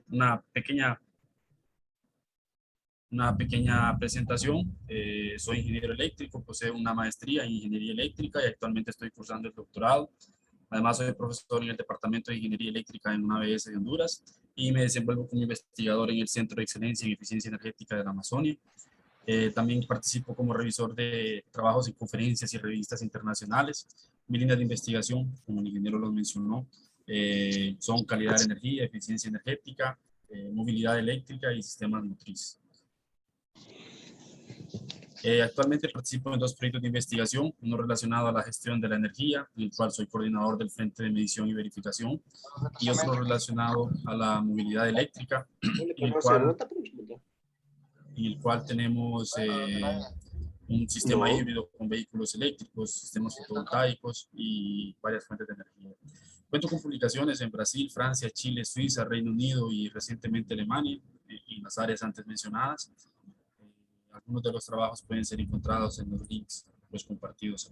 una pequeña, una pequeña presentación. Soy ingeniero eléctrico, poseo una maestría en ingeniería eléctrica y actualmente estoy cursando el doctorado. Además, soy profesor en el Departamento de Ingeniería Eléctrica en una ABS de Honduras y me desenvuelvo como investigador en el Centro de Excelencia en Eficiencia Energética de la Amazonia. También participo como revisor de trabajos y conferencias y revistas internacionales. Mi línea de investigación, como el ingeniero lo mencionó, son calidad de energía, eficiencia energética, movilidad eléctrica y sistemas motrices. Actualmente participo en dos proyectos de investigación, uno relacionado a la gestión de la energía, en el cual soy coordinador del Frente de Medición y Verificación, y otro relacionado a la movilidad eléctrica, en el cual tenemos un sistema híbrido con vehículos eléctricos, sistemas fotovoltaicos y varias fuentes de energía. Cuento con publicaciones en Brasil, Francia, Chile, Suiza, Reino Unido y recientemente Alemania, en las áreas antes mencionadas. Algunos de los trabajos pueden ser encontrados en los links pues, compartidos.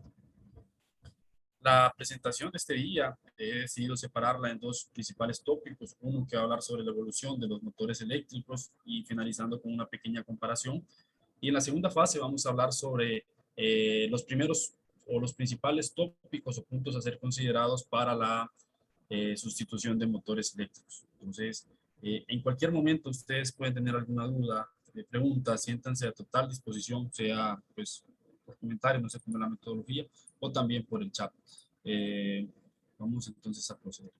La presentación de este día he decidido separarla en dos principales tópicos. Uno que va a hablar sobre la evolución de los motores eléctricos y finalizando con una pequeña comparación. Y en la segunda fase vamos a hablar sobre los primeros o los principales tópicos o puntos a ser considerados para la sustitución de motores eléctricos. Entonces, en cualquier momento ustedes pueden tener alguna duda, pregunta, siéntanse a total disposición, sea pues por comentario, no sé cómo es la metodología, o también por el chat. Eh, Vamos entonces a proceder.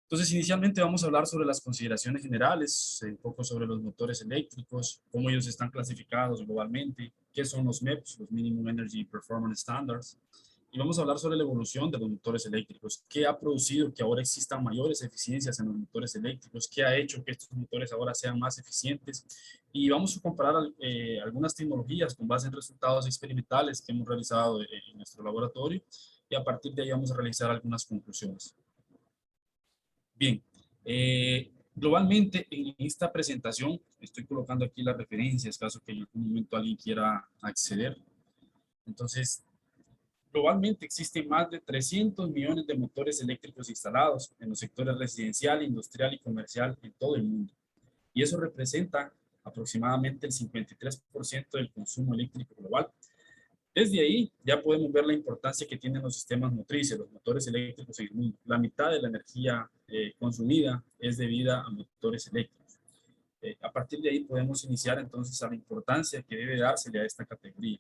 Entonces, inicialmente vamos a hablar sobre las consideraciones generales, un poco sobre los motores eléctricos, cómo ellos están clasificados globalmente, qué son los MEPS, los Minimum Energy Performance Standards, y vamos a hablar sobre la evolución de los motores eléctricos, qué ha producido que ahora existan mayores eficiencias en los motores eléctricos, qué ha hecho que estos motores ahora sean más eficientes, y vamos a comparar algunas tecnologías con base en resultados experimentales que hemos realizado en nuestro laboratorio, y a partir de ahí vamos a realizar algunas conclusiones. Bien, globalmente en esta presentación estoy colocando aquí las referencias, caso que en algún momento alguien quiera acceder. Entonces, globalmente existen más de 300 millones de motores eléctricos instalados en los sectores residencial, industrial y comercial en todo el mundo. Y eso representa aproximadamente el 53% del consumo eléctrico global. Desde ahí ya podemos ver la importancia que tienen los sistemas motrices, los motores eléctricos en el mundo. La mitad de la energía consumida es debida a motores eléctricos. A partir de ahí podemos iniciar entonces a la importancia que debe dársele a esta categoría.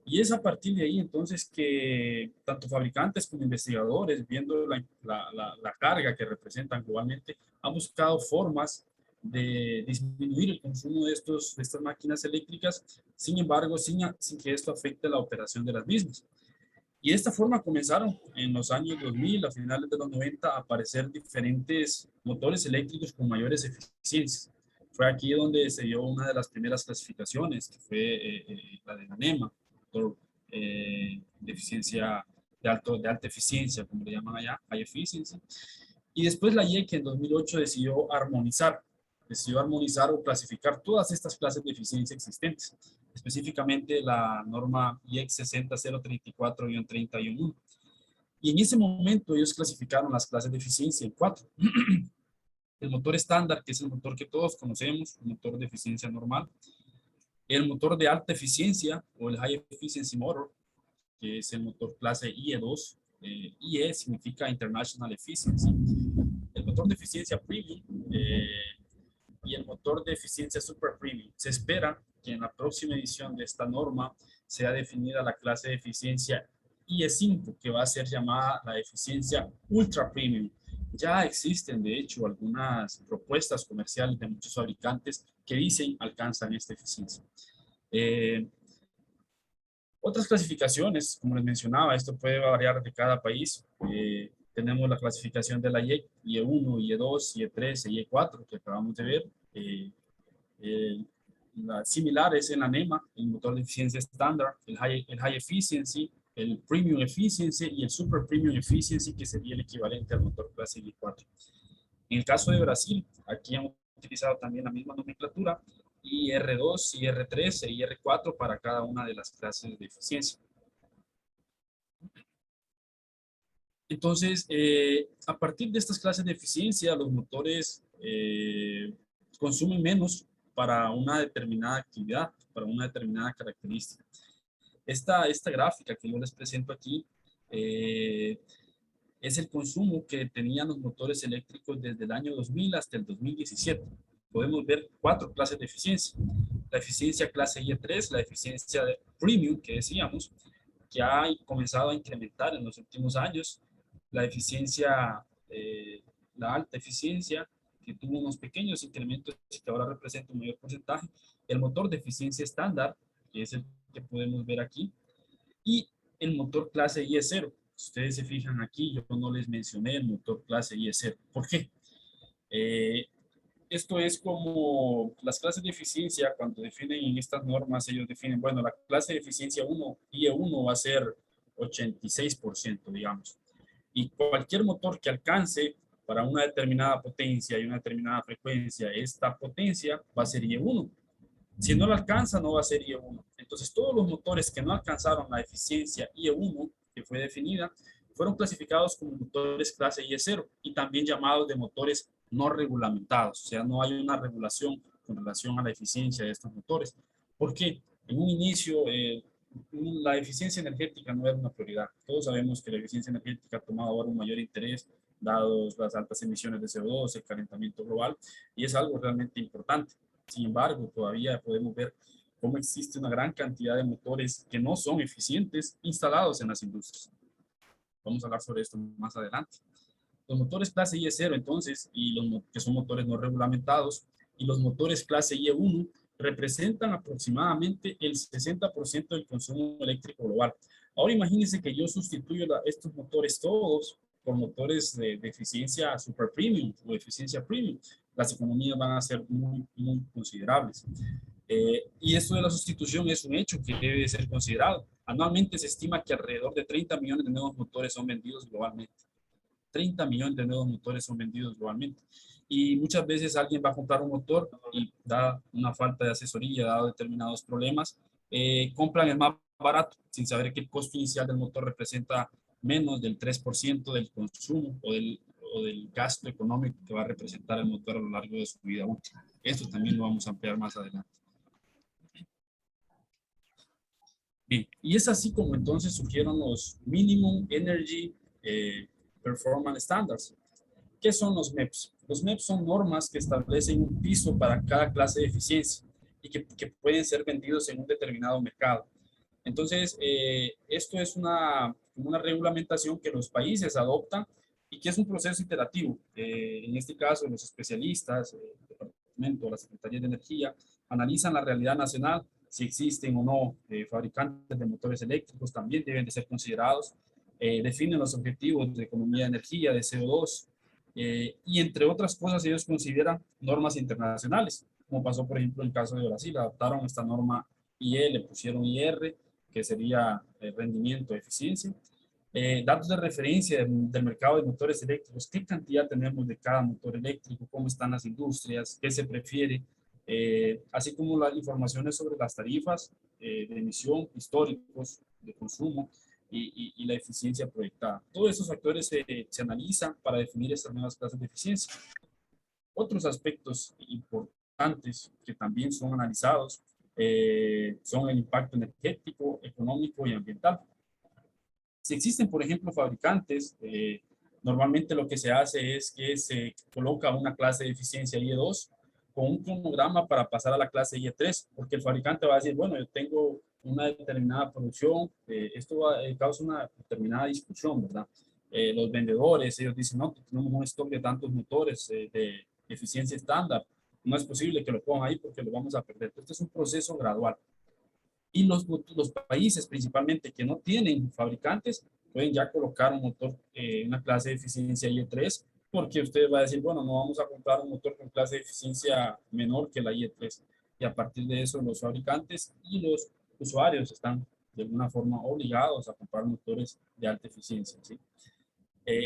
Y es a partir de ahí entonces que tanto fabricantes como investigadores, viendo la carga que representan globalmente, han buscado formas de disminuir el consumo de estas máquinas eléctricas, sin embargo, sin que esto afecte la operación de las mismas. Y de esta forma comenzaron en los años 2000, a finales de los 90, a aparecer diferentes motores eléctricos con mayores eficiencias. Fue aquí donde se dio una de las primeras clasificaciones, que fue la de la NEMA, motor de eficiencia de alta eficiencia, como le llaman allá, high efficiency. Y después la IEC en 2008 decidió armonizar o clasificar todas estas clases de eficiencia existentes, específicamente la norma IEC 60034-31. Y en ese momento ellos clasificaron las clases de eficiencia en cuatro. El motor estándar, que es el motor que todos conocemos, el motor de eficiencia normal. El motor de alta eficiencia o el High Efficiency Motor, que es el motor clase IE2. IE significa International Efficiency. El motor de eficiencia Premium y el motor de eficiencia Super Premium. Se espera que en la próxima edición de esta norma sea definida la clase de eficiencia IE5, que va a ser llamada la eficiencia Ultra Premium. Ya existen, de hecho, algunas propuestas comerciales de muchos fabricantes que dicen alcanzan esta eficiencia. Otras clasificaciones, como les mencionaba, esto puede variar de cada país. Tenemos la clasificación de la IEC, IE1, IE2, IE3, IE4, que acabamos de ver. Similares en la NEMA, el motor de eficiencia estándar, el high Efficiency, el Premium Efficiency y el Super Premium Efficiency, que sería el equivalente al motor clase I4. En el caso de Brasil, aquí han utilizado también la misma nomenclatura, IR2, IR3 e IR4 para cada una de las clases de eficiencia. Entonces, a partir de estas clases de eficiencia, los motores consumen menos para una determinada actividad, para una determinada característica. Esta gráfica que yo les presento aquí eh, es el consumo que tenían los motores eléctricos desde el año 2000 hasta el 2017. Podemos ver cuatro clases de eficiencia. La eficiencia clase IE3, la eficiencia de premium que decíamos, que ha comenzado a incrementar en los últimos años, la eficiencia, la alta eficiencia, que tuvo unos pequeños incrementos y que ahora representa un mayor porcentaje, el motor de eficiencia estándar, que es el que podemos ver aquí, y el motor clase IE0. Si ustedes se fijan aquí, yo no les mencioné el motor clase IE0. ¿Por qué? Eh, Esto es como las clases de eficiencia, cuando definen en estas normas, ellos definen, bueno, la clase de eficiencia 1, IE1 va a ser 86%, digamos. Y cualquier motor que alcance para una determinada potencia y una determinada frecuencia, esta potencia va a ser IE1. Si no la alcanza, no va a ser IE1. Entonces, todos los motores que no alcanzaron la eficiencia IE1, que fue definida, fueron clasificados como motores clase IE0 y también llamados de motores no regulamentados. O sea, no hay una regulación con relación a la eficiencia de estos motores. ¿Por qué? En un inicio, la eficiencia energética no era una prioridad. Todos sabemos que la eficiencia energética ha tomado ahora un mayor interés, dados las altas emisiones de CO2, el calentamiento global, y es algo realmente importante. Sin embargo, todavía podemos ver cómo existe una gran cantidad de motores que no son eficientes instalados en las industrias. Vamos a hablar sobre esto más adelante. Los motores clase IE0, entonces, y los que son motores no regulamentados, y los motores clase IE1 representan aproximadamente el 60% del consumo eléctrico global. Ahora imagínense que yo sustituyo estos motores todos por motores de eficiencia super premium o eficiencia premium. Las economías van a ser muy, muy considerables. Y esto de la sustitución es un hecho que debe ser considerado. Anualmente se estima que alrededor de 30 millones de nuevos motores son vendidos globalmente. 30 millones de nuevos motores son vendidos globalmente. Y muchas veces alguien va a comprar un motor y da una falta de asesoría, dado determinados problemas, compran el más barato sin saber que el costo inicial del motor representa menos del 3% del consumo o del gasto económico que va a representar el motor a lo largo de su vida útil. Esto también lo vamos a ampliar más adelante. Bien, y es así como entonces surgieron los Minimum Energy Performance Standards. ¿Qué son los MEPS? Los MEPS son normas que establecen un piso para cada clase de eficiencia y que pueden ser vendidos en un determinado mercado. Entonces, esto es una regulamentación que los países adoptan y que es un proceso iterativo. En este caso, los especialistas, el departamento, la Secretaría de Energía, analizan la realidad nacional, si existen o no fabricantes de motores eléctricos, también deben de ser considerados, definen los objetivos de economía de energía, de CO2, y entre otras cosas ellos consideran normas internacionales, como pasó por ejemplo en el caso de Brasil, adaptaron esta norma IE, le pusieron IR, que sería rendimiento, eficiencia. Datos de referencia del mercado de motores eléctricos, qué cantidad tenemos de cada motor eléctrico, cómo están las industrias, qué se prefiere, así como las informaciones sobre las tarifas de emisión, históricos, de consumo y la eficiencia proyectada. Todos esos factores se analizan para definir estas nuevas clases de eficiencia. Otros aspectos importantes que también son analizados son el impacto energético, económico y ambiental. Si existen, por ejemplo, fabricantes, normalmente lo que se hace es que se coloca una clase de eficiencia IE2 con un cronograma para pasar a la clase IE3, porque el fabricante va a decir, bueno, yo tengo una determinada producción, esto causa una determinada discusión, ¿verdad? Los vendedores, ellos dicen, no, tenemos un stock de tantos motores de eficiencia estándar, no es posible que lo pongan ahí porque lo vamos a perder. Este es un proceso gradual. Y los países principalmente que no tienen fabricantes pueden ya colocar un motor, una clase de eficiencia IE3, porque usted va a decir, bueno, no vamos a comprar un motor con clase de eficiencia menor que la IE3. Y a partir de eso, los fabricantes y los usuarios están de alguna forma obligados a comprar motores de alta eficiencia, ¿sí?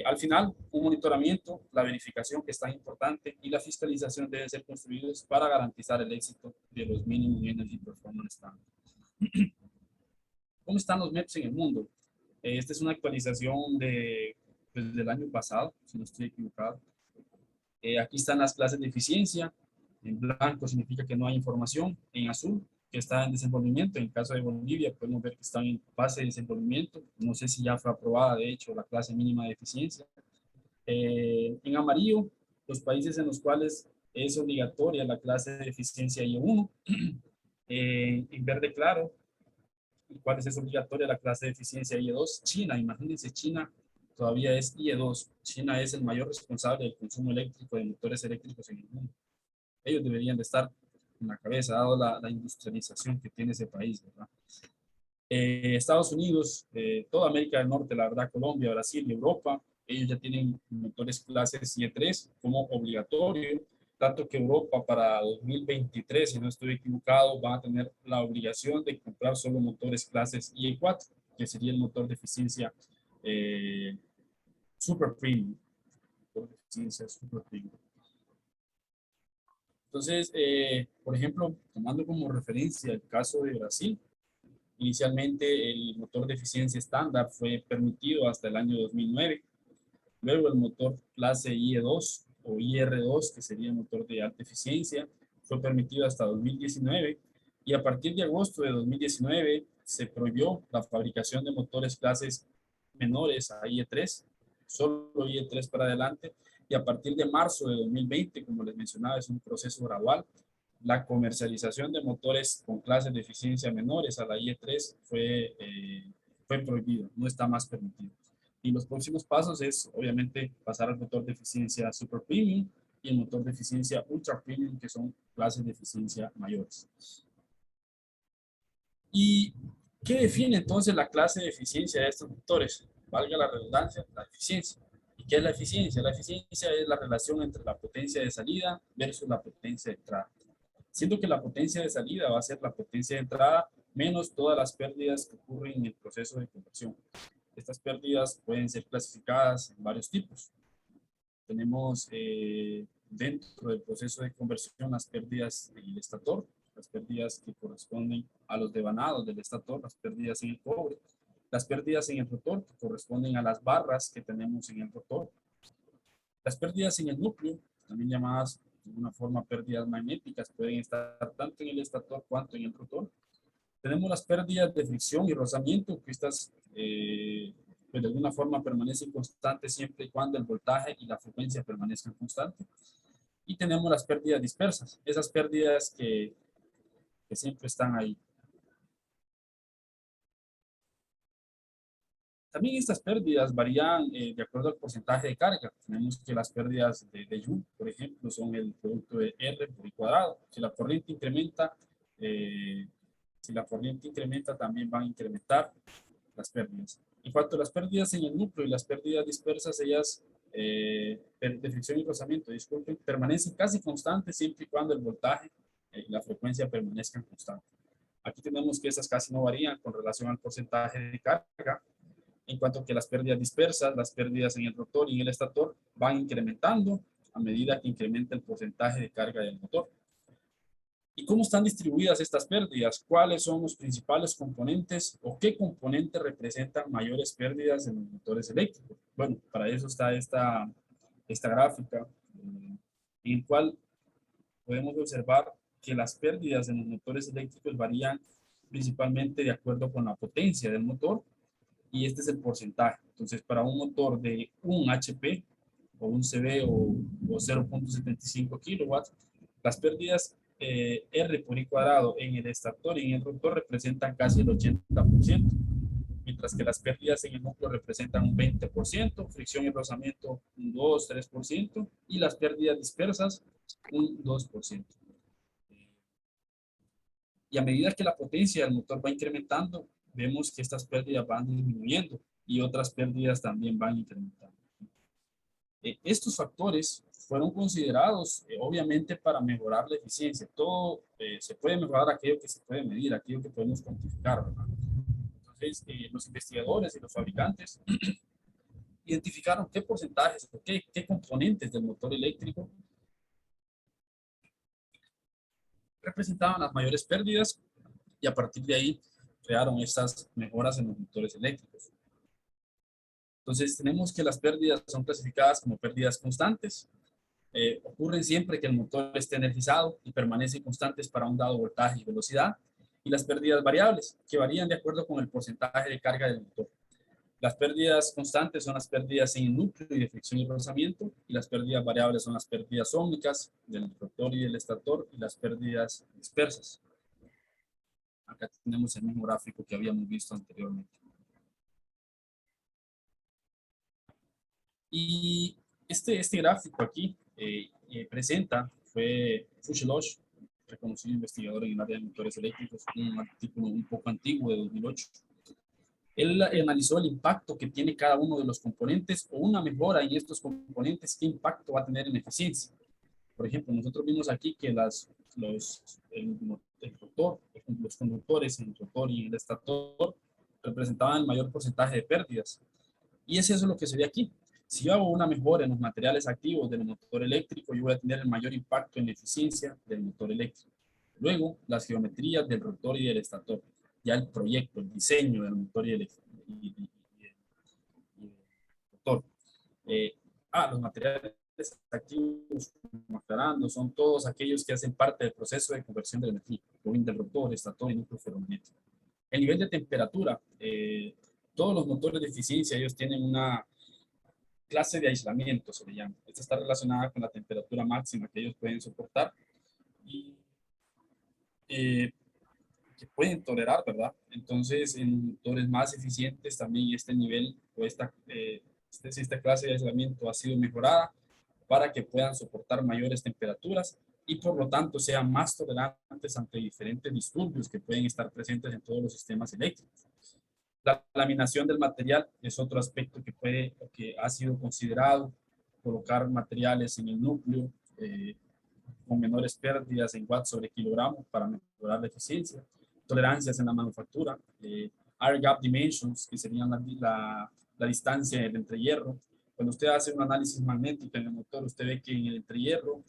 Al final, un monitoramiento, la verificación que es tan importante y la fiscalización deben ser construidos para garantizar el éxito de los Minimum Energy Performance Standards. ¿Cómo están los MEPs en el mundo? Esta es una actualización de pues, del año pasado, si no estoy equivocado. Aquí están las clases de eficiencia. En blanco significa que no hay información. En azul, que está en desenvolvimiento. En el caso de Bolivia, podemos ver que están en fase de desenvolvimiento. No sé si ya fue aprobada, de hecho, la clase mínima de eficiencia. En amarillo, los países en los cuales es obligatoria la clase de eficiencia I1. En verde claro, ¿cuál es obligatoria la clase de eficiencia IE2? China, imagínense, China todavía es IE2. China es el mayor responsable del consumo eléctrico de motores eléctricos en el mundo. Ellos deberían de estar en la cabeza, dado la industrialización que tiene ese país, ¿verdad? Estados Unidos, toda América del Norte, la verdad, Colombia, Brasil y Europa, ellos ya tienen motores clases IE3 como obligatorio, tanto que Europa para 2023, si no estoy equivocado, va a tener la obligación de comprar solo motores clases IE4, que sería el motor de eficiencia super premium. Motor de eficiencia super premium. Entonces, por ejemplo, tomando como referencia el caso de Brasil, inicialmente el motor de eficiencia estándar fue permitido hasta el año 2009. Luego el motor clase IE2 o IR2, que sería el motor de alta eficiencia, fue permitido hasta 2019. Y a partir de agosto de 2019 se prohibió la fabricación de motores clases menores a IE3, solo IE3 para adelante. Y a partir de marzo de 2020, como les mencionaba, es un proceso gradual. La comercialización de motores con clases de eficiencia menores a la IE3 fue prohibido, no está más permitido. Y los próximos pasos es, obviamente, pasar al motor de eficiencia super premium y el motor de eficiencia ultra premium, que son clases de eficiencia mayores. ¿Y qué define entonces la clase de eficiencia de estos motores? Valga la redundancia, la eficiencia. ¿Y qué es la eficiencia? La eficiencia es la relación entre la potencia de salida versus la potencia de entrada. Siendo que la potencia de salida va a ser la potencia de entrada menos todas las pérdidas que ocurren en el proceso de conversión. Estas pérdidas pueden ser clasificadas en varios tipos. Tenemos dentro del proceso de conversión las pérdidas en el estator, las pérdidas que corresponden a los devanados del estator, las pérdidas en el cobre, las pérdidas en el rotor que corresponden a las barras que tenemos en el rotor, las pérdidas en el núcleo, también llamadas de una forma pérdidas magnéticas, pueden estar tanto en el estator cuanto en el rotor. Tenemos las pérdidas de fricción y rozamiento, que estas pues de alguna forma permanecen constantes siempre y cuando el voltaje y la frecuencia permanezcan constantes. Y tenemos las pérdidas dispersas, esas pérdidas que siempre están ahí. También estas pérdidas varían de acuerdo al porcentaje de carga. Tenemos que las pérdidas de Joule, por ejemplo, son el producto de R por I cuadrado. Si la corriente incrementa, también van a incrementar las pérdidas. En cuanto a las pérdidas en el núcleo y las pérdidas dispersas, ellas de fricción y rozamiento, disculpen, permanecen casi constantes siempre y cuando el voltaje y la frecuencia permanezcan constantes. Aquí tenemos que esas casi no varían con relación al porcentaje de carga, en cuanto que las pérdidas dispersas, las pérdidas en el rotor y en el estator van incrementando a medida que incrementa el porcentaje de carga del motor. ¿Y cómo están distribuidas estas pérdidas? ¿Cuáles son los principales componentes o qué componentes representan mayores pérdidas en los motores eléctricos? Bueno, para eso está esta gráfica, en el cual podemos observar que las pérdidas en los motores eléctricos varían principalmente de acuerdo con la potencia del motor, y este es el porcentaje. Entonces, para un motor de 1 HP o un CB o 0.75 kilowatts, las pérdidas R por I cuadrado en el estator y en el rotor representan casi el 80%, mientras que las pérdidas en el núcleo representan un 20%, fricción y rozamiento un 2-3%, y las pérdidas dispersas un 2%. Y a medida que la potencia del motor va incrementando, vemos que estas pérdidas van disminuyendo y otras pérdidas también van incrementando. Estos factores fueron considerados, obviamente, para mejorar la eficiencia. Todo se puede mejorar aquello que se puede medir, aquello que podemos cuantificar, ¿verdad? Entonces, los investigadores y los fabricantes identificaron qué porcentajes, qué componentes del motor eléctrico representaban las mayores pérdidas, y a partir de ahí crearon estas mejoras en los motores eléctricos. Entonces tenemos que las pérdidas son clasificadas como pérdidas constantes. Ocurren siempre que el motor esté energizado y permanecen constantes para un dado voltaje y velocidad, y las pérdidas variables, que varían de acuerdo con el porcentaje de carga del motor. Las pérdidas constantes son las pérdidas en el núcleo y de fricción y rozamiento, y las pérdidas variables son las pérdidas ómicas del rotor y del estator, y las pérdidas dispersas. Acá tenemos el mismo gráfico que habíamos visto anteriormente. Y este gráfico aquí presenta, fue Fuselage, reconocido investigador en el área de motores eléctricos, un artículo un poco antiguo de 2008. Él analizó el impacto que tiene cada uno de los componentes o una mejora en estos componentes, qué impacto va a tener en eficiencia. Por ejemplo, nosotros vimos aquí que el rotor, los conductores en el rotor y el estator representaban el mayor porcentaje de pérdidas. Y es eso lo que se ve aquí. Si yo hago una mejora en los materiales activos del motor eléctrico, yo voy a tener el mayor impacto en la eficiencia del motor eléctrico. Luego, las geometrías del rotor y del estator. Ya el proyecto, el diseño del motor y el motor. Eh, los materiales activos, como aclarando, son todos aquellos que hacen parte del proceso de conversión de la energía, provienen del rotor, estator y núcleo ferromagnético. El nivel de temperatura, todos los motores de eficiencia, ellos tienen una clase de aislamiento, se le llama. Esta está relacionada con la temperatura máxima que ellos pueden soportar y eh, que pueden tolerar, ¿verdad? Entonces, en motores más eficientes también este nivel o esta clase de aislamiento ha sido mejorada para que puedan soportar mayores temperaturas y por lo tanto sean más tolerantes ante diferentes disturbios que pueden estar presentes en todos los sistemas eléctricos. La laminación del material es otro aspecto que ha sido considerado, colocar materiales en el núcleo con menores pérdidas en watts sobre kilogramo para mejorar la eficiencia, tolerancias en la manufactura, air gap dimensions, que serían la distancia entre hierro. Cuando usted hace un análisis magnético en el motor, usted ve que en el entrehierro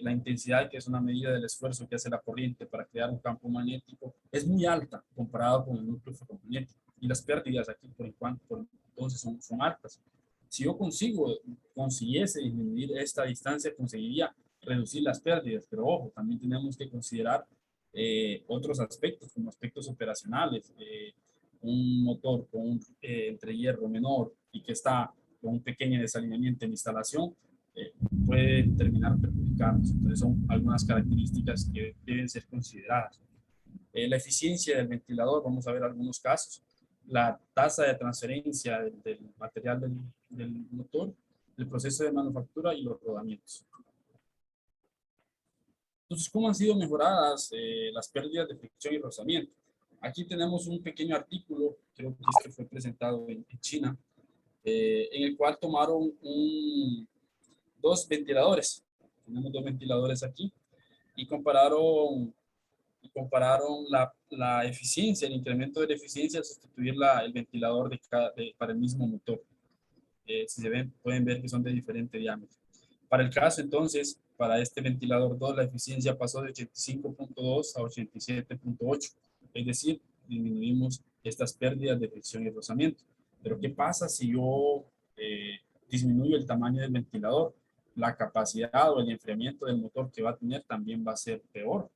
la intensidad, que es una medida del esfuerzo que hace la corriente para crear un campo magnético, es muy alta comparado con el núcleo ferromagnético. Y las pérdidas aquí, entonces, son altas. Si yo consiguiese disminuir esta distancia, conseguiría reducir las pérdidas, pero ojo, también tenemos que considerar otros aspectos, como aspectos operacionales. Un motor con un entrehierro menor y que está con un pequeño desalineamiento en instalación, puede terminar perjudicando. Entonces son algunas características que deben ser consideradas. La eficiencia del ventilador, vamos a ver algunos casos. La tasa de transferencia del material del motor, el proceso de manufactura y los rodamientos. Entonces, ¿cómo han sido mejoradas las pérdidas de fricción y rozamiento? Aquí tenemos un pequeño artículo, creo que este fue presentado en China, en el cual tomaron dos ventiladores. Tenemos dos ventiladores aquí y compararon la eficiencia, el incremento de la eficiencia al sustituir el ventilador para el mismo motor. Si se ven, pueden ver que son de diferente diámetro. Para el caso, entonces, para este ventilador 2, la eficiencia pasó de 85.2 a 87.8. Es decir, disminuimos estas pérdidas de fricción y rozamiento. Pero, ¿qué pasa si yo disminuyo el tamaño del ventilador? La capacidad o el enfriamiento del motor que va a tener también va a ser peor.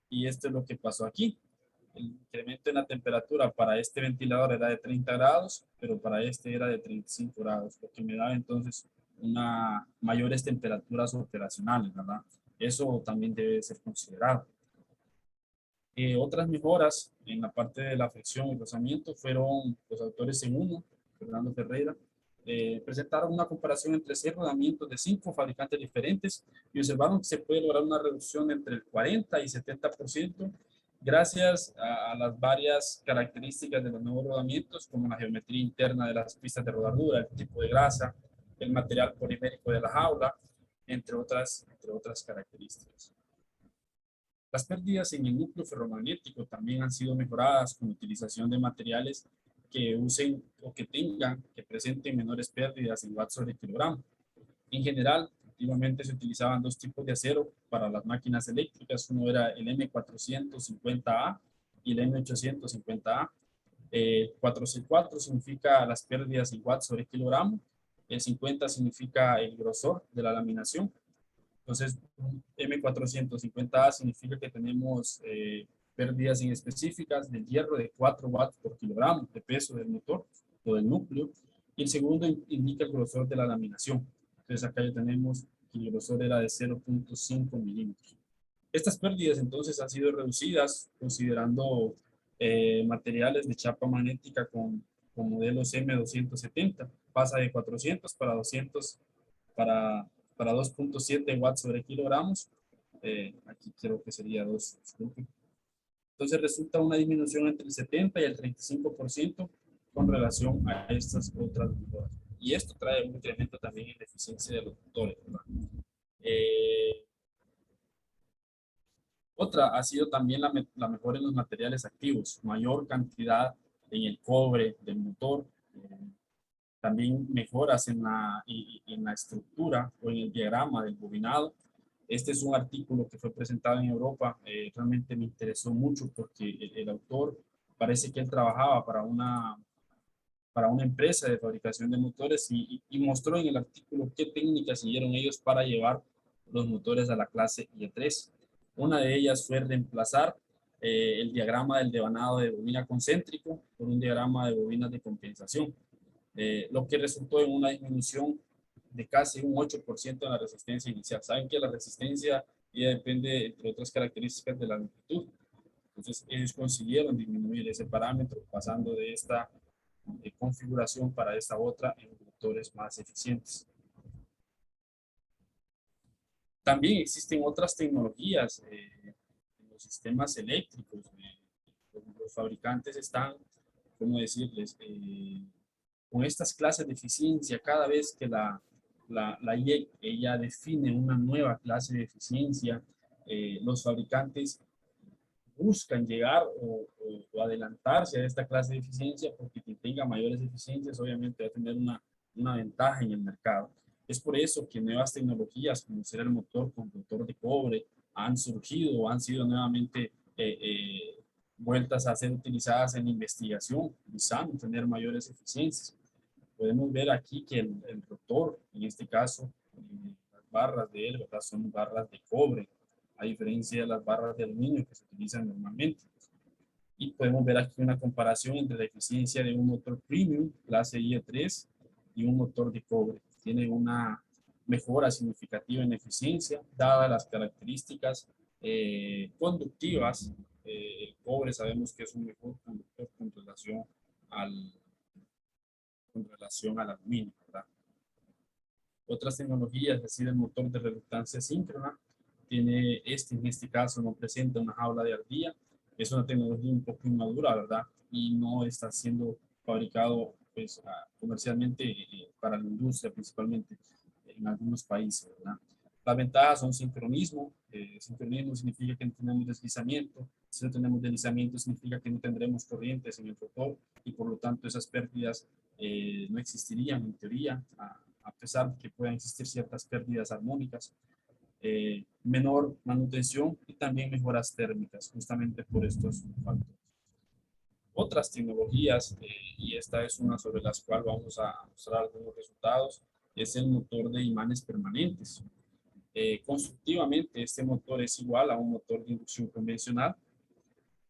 Y esto es lo que pasó aquí. El incremento en la temperatura para este ventilador era de 30 grados, pero para este era de 35 grados, lo que me da entonces mayores temperaturas operacionales, ¿verdad? Eso también debe ser considerado. Otras mejoras en la parte de la fricción y rozamiento fueron los autores en uno, Fernando Ferreira, presentaron una comparación entre 6 rodamientos de 5 fabricantes diferentes y observaron que se puede lograr una reducción entre el 40 y 70% gracias a las varias características de los nuevos rodamientos, como la geometría interna de las pistas de rodadura, el tipo de grasa, el material polimérico de la jaula, entre otras características. Las pérdidas en el núcleo ferromagnético también han sido mejoradas con utilización de materiales que usen o que presenten menores pérdidas en watts sobre kilogramo. En general, antiguamente se utilizaban dos tipos de acero para las máquinas eléctricas. Uno era el M450A y el M850A. 4C4 significa las pérdidas en watts sobre kilogramo. El 50 significa el grosor de la laminación. Entonces, M450A significa que tenemos pérdidas inespecíficas del hierro de 4 watts por kilogramo de peso del motor o del núcleo. Y el segundo indica el grosor de la laminación. Entonces, acá ya tenemos que el grosor era de 0.5 milímetros. Estas pérdidas entonces han sido reducidas considerando materiales de chapa magnética con modelos M270. Pasa de 400 para 200 para, para 2.7 watts sobre kilogramos. Aquí creo que sería 2. Entonces resulta una disminución entre el 70 y el 35% con relación a estas otras mejoras. Y esto trae un incremento también en la eficiencia de los motores, ¿verdad? Eh, Otra ha sido también la mejora en los materiales activos, mayor cantidad en el cobre del motor, también mejoras en la estructura o en el diagrama del bobinado. Este es un artículo que fue presentado en Europa, realmente me interesó mucho porque el autor parece que él trabajaba para una empresa de fabricación de motores y mostró en el artículo qué técnicas siguieron ellos para llevar los motores a la clase IE3. Una de ellas fue reemplazar el diagrama del devanado de bobina concéntrico por un diagrama de bobinas de compensación, lo que resultó en una disminución de casi un 8% en la resistencia inicial. Saben que la resistencia ya depende, entre otras características, de la longitud. Entonces, ellos consiguieron disminuir ese parámetro pasando de esta configuración para esta otra en motores más eficientes. También existen otras tecnologías en los sistemas eléctricos. Los fabricantes están, ¿cómo decirles? Con estas clases de eficiencia, cada vez que la IEC ella define una nueva clase de eficiencia, los fabricantes buscan llegar o adelantarse a esta clase de eficiencia porque quien tenga mayores eficiencias obviamente va a tener una ventaja en el mercado. Es por eso que nuevas tecnologías como ser el motor con motor de cobre han surgido o han sido nuevamente vueltas a ser utilizadas en investigación, buscando tener mayores eficiencias. Podemos ver aquí que el rotor, en este caso, las barras de él, ¿verdad? Son barras de cobre, a diferencia de las barras de aluminio que se utilizan normalmente. Y podemos ver aquí una comparación entre la eficiencia de un motor premium, clase IE3, y un motor de cobre. Tiene una mejora significativa en eficiencia, dadas las características conductivas. El cobre sabemos que es un mejor conductor al, con relación al aluminio, ¿verdad? Otras tecnologías, es decir, el motor de reductancia síncrona, tiene en este caso no presenta una jaula de ardilla, es una tecnología un poco inmadura, ¿verdad? Y no está siendo fabricado pues, comercialmente para la industria principalmente en algunos países, ¿verdad? Las ventajas son sincronismo. Sincronismo significa que no tenemos deslizamiento. Si no tenemos deslizamiento significa que no tendremos corrientes en el rotor y por lo tanto esas pérdidas no existirían en teoría, a pesar de que puedan existir ciertas pérdidas armónicas. Menor manutención y también mejoras térmicas, justamente por estos factores. Otras tecnologías, y esta es una sobre las cuales vamos a mostrar algunos resultados, es el motor de imanes permanentes. Constructivamente, este motor es igual a un motor de inducción convencional.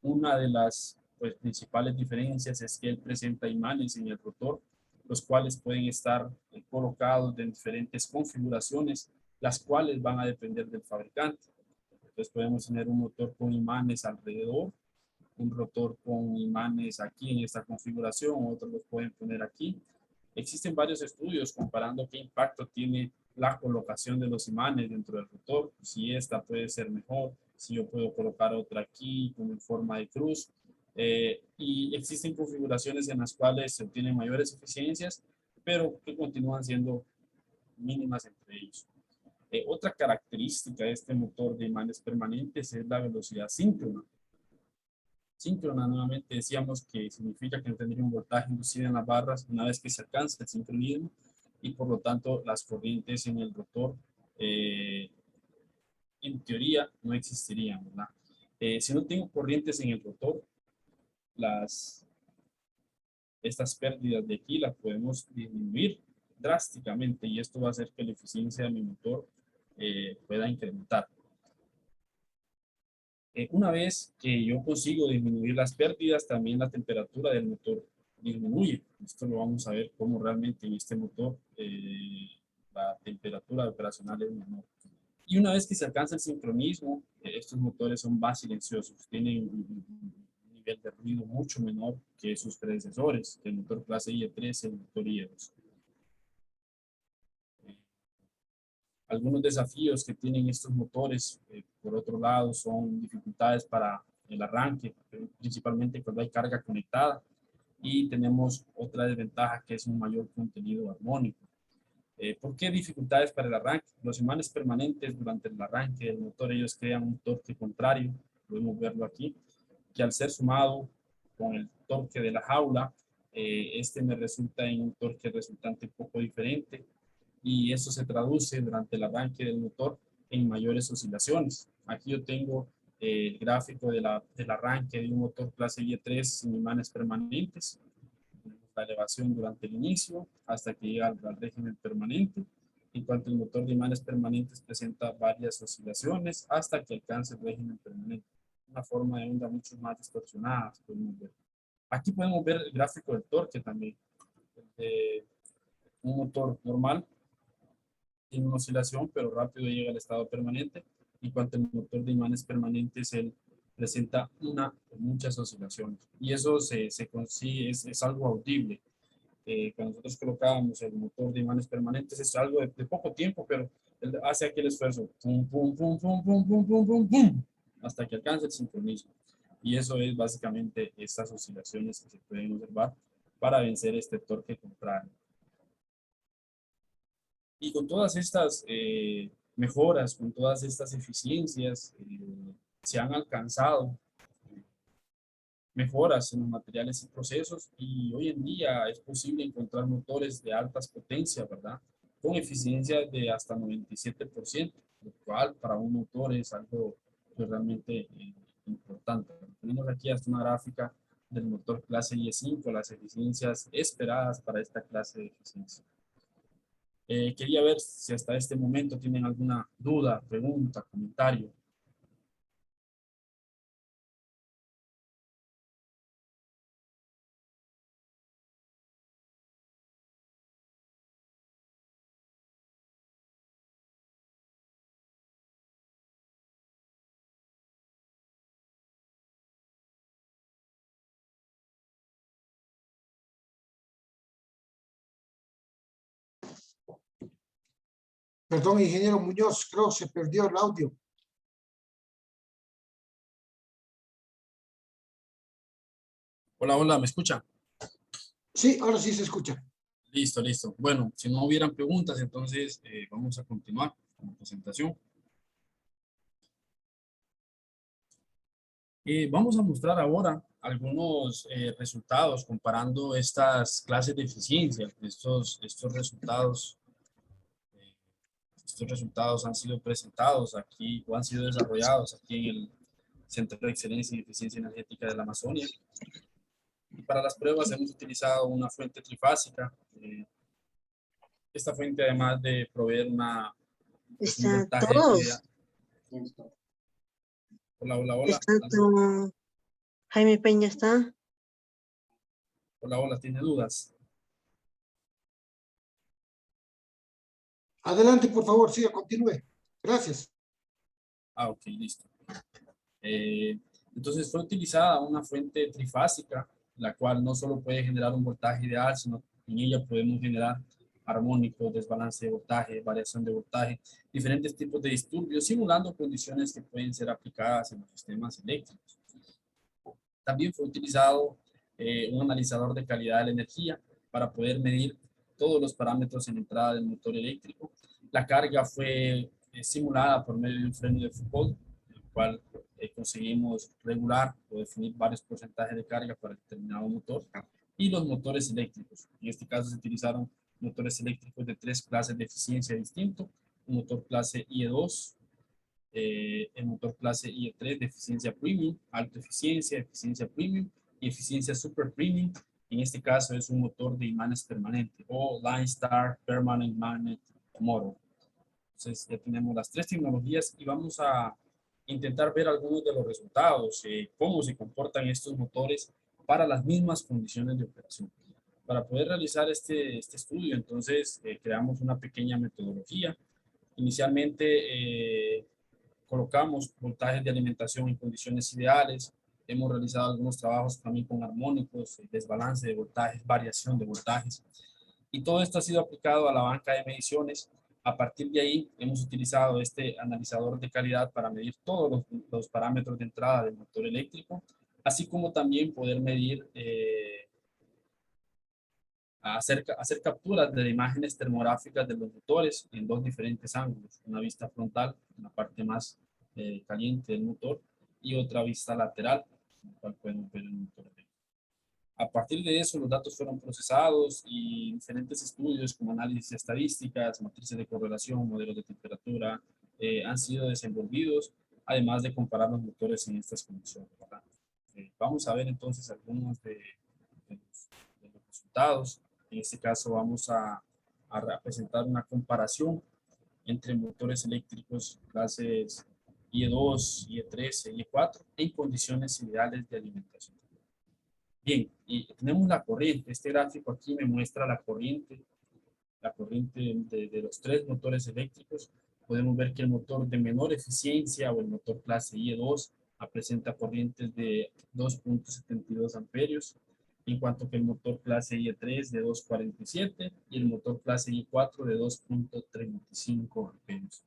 Una de las pues, principales diferencias es que él presenta imanes en el rotor, los cuales pueden estar colocados en diferentes configuraciones, las cuales van a depender del fabricante. Entonces podemos tener un motor con imanes alrededor, un rotor con imanes aquí en esta configuración, otros los pueden poner aquí. Existen varios estudios comparando qué impacto tiene la colocación de los imanes dentro del rotor, si esta puede ser mejor, si yo puedo colocar otra aquí como en forma de cruz. Y existen configuraciones en las cuales se obtienen mayores eficiencias, pero que continúan siendo mínimas entre ellos. Otra característica de este motor de imanes permanentes es la velocidad síncrona. Síncrona, nuevamente decíamos que significa que no tendría un voltaje inducido en las barras una vez que se alcanza el sincronismo y por lo tanto las corrientes en el rotor en teoría no existirían, ¿verdad? Si no tengo corrientes en el rotor, las estas pérdidas de aquí las podemos disminuir drásticamente y esto va a hacer que la eficiencia de mi motor pueda incrementar. Una vez que yo consigo disminuir las pérdidas, también la temperatura del motor disminuye. Esto lo vamos a ver cómo realmente en este motor la temperatura operacional es menor. Y una vez que se alcanza el sincronismo, estos motores son más silenciosos, tienen un nivel de ruido mucho menor que sus predecesores, el motor clase IE3 y el motor IE2. Algunos desafíos que tienen estos motores, por otro lado, son dificultades para el arranque, principalmente cuando hay carga conectada, y tenemos otra desventaja que es un mayor contenido armónico. ¿Por qué dificultades para el arranque? Los imanes permanentes durante el arranque del motor, ellos crean un torque contrario, podemos verlo aquí, que al ser sumado con el torque de la jaula, este me resulta en un torque resultante un poco diferente, y eso se traduce durante el arranque del motor en mayores oscilaciones. Aquí yo tengo el gráfico del arranque de un motor clase IE3 sin imanes permanentes, la elevación durante el inicio hasta que llega al régimen permanente. En cuanto al motor de imanes permanentes presenta varias oscilaciones hasta que alcance el régimen permanente. Una forma de onda mucho más distorsionada. Podemos ver. Aquí podemos ver el gráfico del torque también. De un motor normal tiene una oscilación, pero rápido llega al estado permanente. En cuanto al motor de imanes permanentes, él presenta una o muchas oscilaciones. Y eso se consigue, es algo audible. Cuando nosotros colocábamos el motor de imanes permanentes, es algo de poco tiempo, pero él hace aquel esfuerzo, pum, pum, pum, pum, pum, pum, pum, pum, pum, hasta que alcance el sincronismo. Y eso es básicamente estas oscilaciones que se pueden observar para vencer este torque contrario. Y con todas estas mejoras, con todas estas eficiencias, se han alcanzado mejoras en los materiales y procesos, y hoy en día es posible encontrar motores de altas potencias, ¿verdad? Con eficiencia de hasta 97%, lo cual para un motor es algo pues, realmente importante. Tenemos aquí hasta una gráfica del motor clase IE5, las eficiencias esperadas para esta clase de eficiencia. Quería ver si hasta este momento tienen alguna duda, pregunta, comentario. Perdón, ingeniero Muñoz, creo que se perdió el audio. Hola, hola, ¿me escucha? Sí, ahora sí se escucha. Listo, listo. Bueno, si no hubieran preguntas, entonces vamos a continuar con la presentación. Vamos a mostrar ahora algunos resultados comparando estas clases de eficiencia. Eh, estos resultados han sido presentados aquí o han sido desarrollados aquí en el Centro de Excelencia en Eficiencia Energética de la Amazonia. Y para las pruebas hemos utilizado una fuente trifásica. Esta fuente, además de proveer pues un Está voltaje ideal. todos. Hola, hola, hola. Está Jaime Peña está. Hola, hola, ¿tiene dudas? Adelante, por favor, siga, continúe. Gracias. Ah, ok, listo. Entonces fue utilizada una fuente trifásica, la cual no solo puede generar un voltaje ideal, sino en ella podemos generar armónicos, desbalance de voltaje, variación de voltaje, diferentes tipos de disturbios, simulando condiciones que pueden ser aplicadas en los sistemas eléctricos. También fue utilizado un analizador de calidad de la energía para poder medir todos los parámetros en entrada del motor eléctrico. La carga fue simulada por medio de un freno de Foucault, el cual conseguimos regular o definir varios porcentajes de carga para determinado motor, y los motores eléctricos. En este caso se utilizaron motores eléctricos de 3 clases de eficiencia distinto: un motor clase IE2, el motor clase IE3 de eficiencia premium, alta eficiencia, eficiencia premium y eficiencia super premium, En este caso es un motor de imanes permanente o Line Star Permanent Magnet Motor. Entonces ya tenemos las tres tecnologías y vamos a intentar ver algunos de los resultados, cómo se comportan estos motores para las mismas condiciones de operación. Para poder realizar este estudio, entonces creamos una pequeña metodología. Inicialmente colocamos voltajes de alimentación en condiciones ideales. Hemos realizado algunos trabajos también con armónicos, desbalance de voltajes, variación de voltajes. Y todo esto ha sido aplicado a la banca de mediciones. A partir de ahí hemos utilizado este analizador de calidad para medir todos los parámetros de entrada del motor eléctrico, así como también poder medir, hacer capturas de imágenes termográficas de los motores en dos diferentes ángulos, una vista frontal, en la parte más caliente del motor, y otra vista lateral, en la cual podemos ver el motor eléctrico. A partir de eso, los datos fueron procesados y diferentes estudios como análisis de estadísticas, matrices de correlación, modelos de temperatura, han sido desenvolvidos, además de comparar los motores en estas condiciones, ¿verdad? Vamos a ver entonces algunos de los resultados. En este caso vamos a presentar una comparación entre motores eléctricos clases IE2, IE3, IE4 en condiciones ideales de alimentación. Bien, y tenemos la corriente. Este gráfico aquí me muestra la corriente de los tres motores eléctricos. Podemos ver que el motor de menor eficiencia o el motor clase IE2 presenta corrientes de 2.72 amperios, en cuanto que el motor clase IE3 de 2.47 y el motor clase IE4 de 2.35 amperios.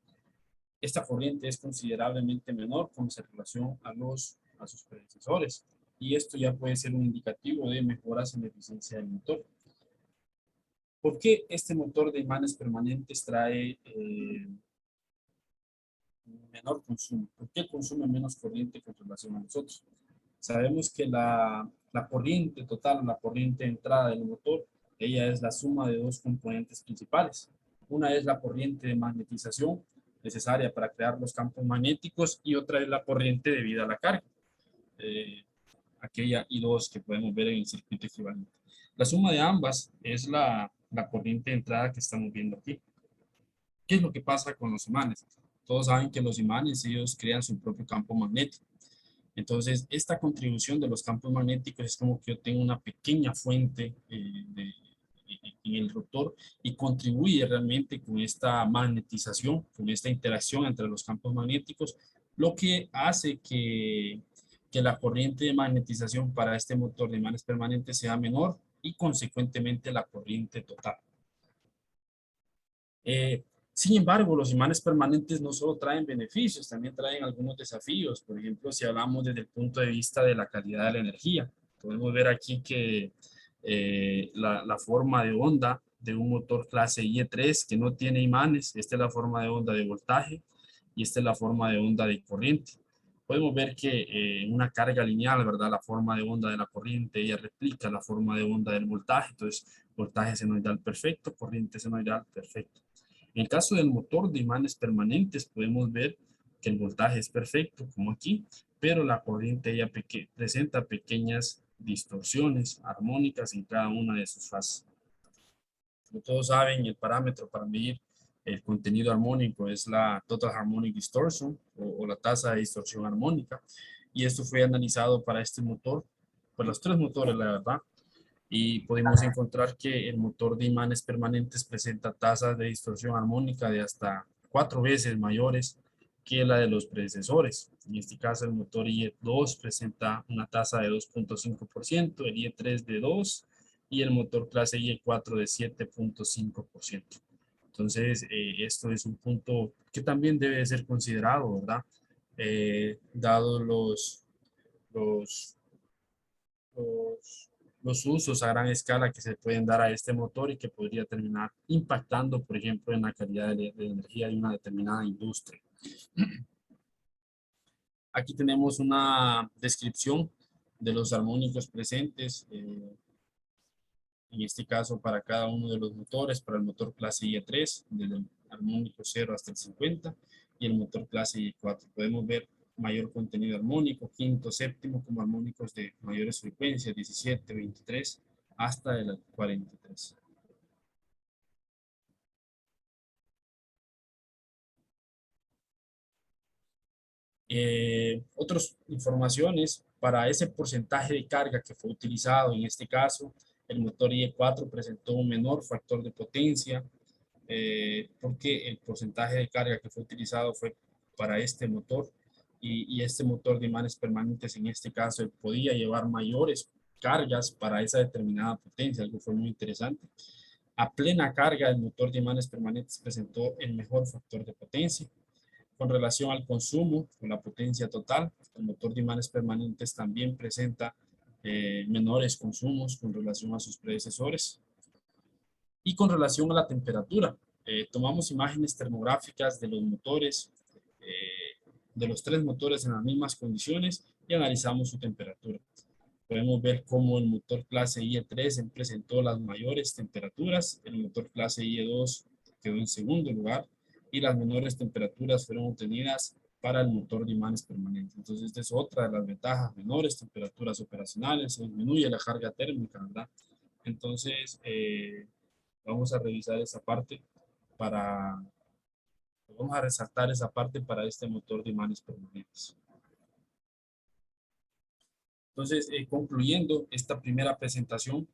Esta corriente es considerablemente menor con relación a sus predecesores, y esto ya puede ser un indicativo de mejoras en la eficiencia del motor. ¿Por qué este motor de imanes permanentes trae menor consumo? ¿Por qué consume menos corriente con relación a nosotros? Sabemos que la corriente total, la corriente de entrada del motor, ella es la suma de dos componentes principales. Una es la corriente de magnetización necesaria para crear los campos magnéticos y otra es la corriente debida a la carga, aquella I2 que podemos ver en el circuito equivalente. La suma de ambas es la corriente de entrada que estamos viendo aquí. ¿Qué es lo que pasa con los imanes? Todos saben que los imanes, ellos crean su propio campo magnético. Entonces, esta contribución de los campos magnéticos es como que yo tengo una pequeña fuente en el rotor y contribuye realmente con esta magnetización, con esta interacción entre los campos magnéticos, lo que hace que la corriente de magnetización para este motor de imanes permanentes sea menor y consecuentemente la corriente total. Sin embargo, los imanes permanentes no solo traen beneficios, también traen algunos desafíos. Por ejemplo, si hablamos desde el punto de vista de la calidad de la energía, podemos ver aquí que la forma de onda de un motor clase IE3 que no tiene imanes, esta es la forma de onda de voltaje y esta es la forma de onda de corriente. Podemos ver que en una carga lineal, ¿verdad? La forma de onda de la corriente, ella replica la forma de onda del voltaje. Entonces, voltaje senoidal perfecto, corriente senoidal perfecto. En el caso del motor de imanes permanentes, podemos ver que el voltaje es perfecto, como aquí, pero la corriente ya presenta pequeñas distorsiones armónicas en cada una de sus fases. Como todos saben, el parámetro para medir el contenido armónico es la Total Harmonic Distortion o la tasa de distorsión armónica, y esto fue analizado para este motor, por los tres motores, la verdad, y pudimos encontrar que el motor de imanes permanentes presenta tasas de distorsión armónica de hasta 4 veces mayores que la de los predecesores. En este caso, el motor IE2 presenta una tasa de 2.5%, el IE3 de 2% y el motor clase IE4 de 7.5%. Entonces, esto es un punto que también debe ser considerado, ¿verdad? Dado los, los usos a gran escala que se pueden dar a este motor y que podría terminar impactando, por ejemplo, en la calidad de energía de una determinada industria. Aquí tenemos una descripción de los armónicos presentes, en este caso para cada uno de los motores, para el motor clase IE3, desde el armónico 0 hasta el 50, y el motor clase IE4. Podemos ver mayor contenido armónico, quinto, séptimo, como armónicos de mayores frecuencias, 17, 23, hasta el 43. Otras informaciones para ese porcentaje de carga que fue utilizado. En este caso, el motor IE4 presentó un menor factor de potencia porque el porcentaje de carga que fue utilizado fue para este motor y este motor de imanes permanentes en este caso podía llevar mayores cargas para esa determinada potencia, algo fue muy interesante. A plena carga, el motor de imanes permanentes presentó el mejor factor de potencia. Con relación al consumo, con la potencia total, el motor de imanes permanentes también presenta menores consumos con relación a sus predecesores. Y con relación a la temperatura, tomamos imágenes termográficas de los motores, de los tres motores en las mismas condiciones y analizamos su temperatura. Podemos ver cómo el motor clase IE3 presentó las mayores temperaturas, el motor clase IE2 quedó en segundo lugar y las menores temperaturas fueron obtenidas para el motor de imanes permanentes. Entonces, esta es otra de las ventajas: menores temperaturas operacionales, se disminuye la carga térmica, ¿verdad? Entonces, vamos a revisar esa parte para, vamos a resaltar esa parte para este motor de imanes permanentes. Entonces, concluyendo esta primera presentación,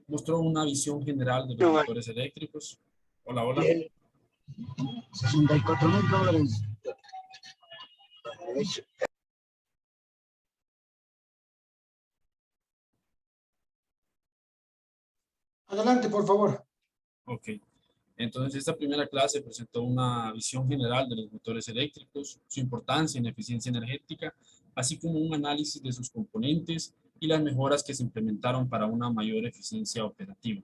mostró una visión general de los motores eléctricos. Hola, hola. Bien. $64,000. Adelante, por favor. Ok. Entonces, esta primera clase presentó una visión general de los motores eléctricos, su importancia en eficiencia energética, así como un análisis de sus componentes y las mejoras que se implementaron para una mayor eficiencia operativa.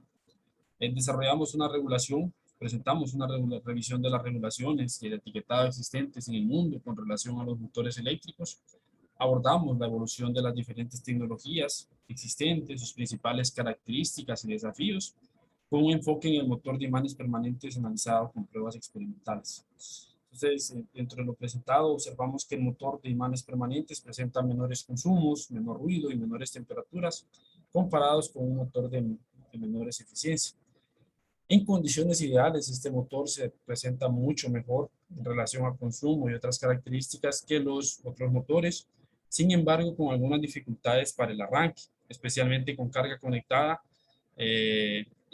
Desarrollamos una regulación, presentamos una revisión de las regulaciones y el etiquetado existentes en el mundo con relación a los motores eléctricos. Abordamos la evolución de las diferentes tecnologías existentes, sus principales características y desafíos, con un enfoque en el motor de imanes permanentes analizado con pruebas experimentales. Entonces, dentro de lo presentado, observamos que el motor de imanes permanentes presenta menores consumos, menor ruido y menores temperaturas comparados con un motor de menores eficiencias. En condiciones ideales, este motor se presenta mucho mejor en relación al consumo y otras características que los otros motores, sin embargo, con algunas dificultades para el arranque, especialmente con carga conectada,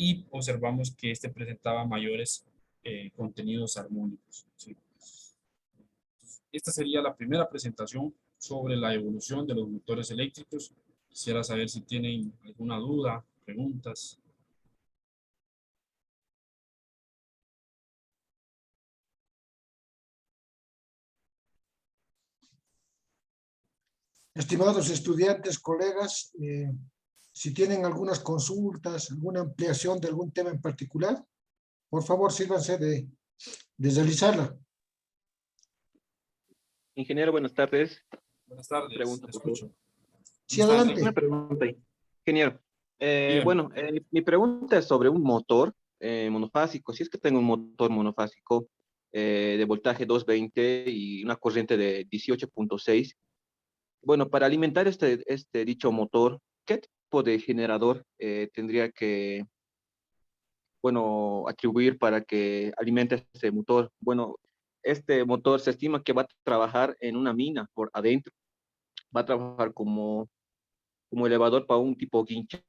y observamos que este presentaba mayores contenidos armónicos. ¿Sí? Esta sería la primera presentación sobre la evolución de los motores eléctricos. Quisiera saber si tienen alguna duda, preguntas. Estimados estudiantes, colegas, si tienen algunas consultas, alguna ampliación de algún tema en particular, por favor, sírvanse de realizarla. Ingeniero, buenas tardes. Buenas tardes, Pregunta, te por favor. escucho. Sí, ¿Cómo está, adelante. Una pregunta ahí. Ingeniero, Dígame. bueno, mi pregunta es sobre un motor monofásico. Si es que tengo un motor monofásico de voltaje 220 y una corriente de 18.6, bueno, para alimentar este dicho motor, ¿qué tipo de generador tendría que, bueno, atribuir para que alimente este motor? Bueno, este motor se estima que va a trabajar en una mina por adentro, va a trabajar como elevador para un tipo guinche,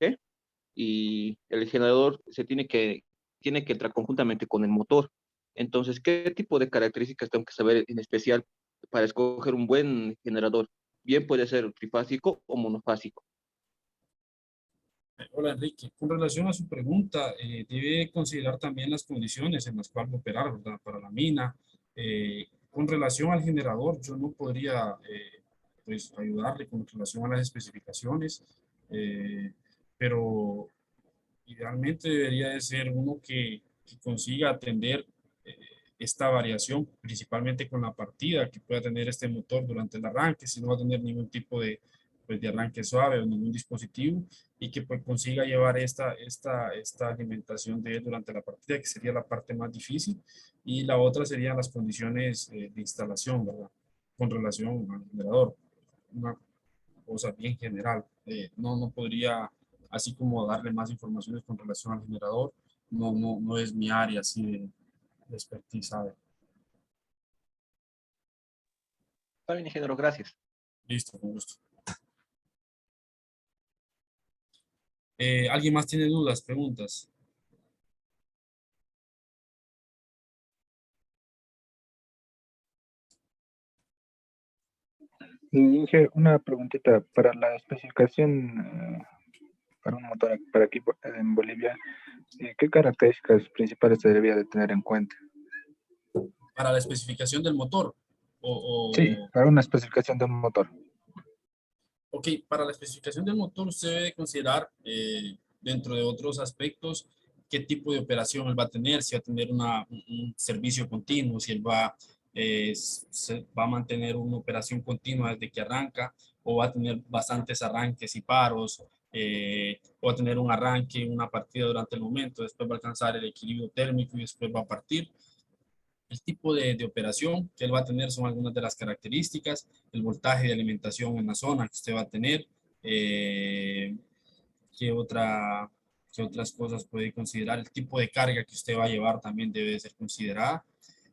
y el generador tiene que entrar conjuntamente con el motor. Entonces, ¿qué tipo de características tengo que saber en especial para escoger un buen generador? Bien puede ser trifásico o monofásico. Hola Enrique, con relación a su pregunta, debe considerar también las condiciones en las cuales va a operar, ¿verdad? Para la mina. Con relación al generador, yo no podría pues, ayudarle con relación a las especificaciones, eh, pero idealmente debería de ser uno que consiga atender eh, esta variación, principalmente con la partida que pueda tener este motor durante el arranque, si no va a tener ningún tipo de, pues, de arranque suave o ningún dispositivo, y que pues, consiga llevar esta alimentación de él durante la partida, que sería la parte más difícil, y la otra serían las condiciones de instalación, ¿verdad? Con relación al generador. Una cosa bien general. No podría así como darle más informaciones con relación al generador. No es mi área así de expertise, ¿sabe? Está bien, ingeniero, gracias. Listo, con gusto. ¿Alguien más tiene dudas, preguntas? Y Inge, una preguntita para la especificación para un motor para aquí en Bolivia, ¿qué características principales se debería de tener en cuenta? Para la especificación del motor. Sí, para una especificación de un motor. Ok, para la especificación del motor usted debe considerar, dentro de otros aspectos, qué tipo de operación él va a tener, si va a tener un servicio continuo, si él va a mantener una operación continua desde que arranca, o va a tener bastantes arranques y paros, o va a tener un arranque, una partida durante el momento, después va a alcanzar el equilibrio térmico y después va a partir. El tipo de operación que él va a tener son algunas de las características, el voltaje de alimentación en la zona que usted va a tener, eh, qué qué otras cosas puede considerar, el tipo de carga que usted va a llevar también debe de ser considerada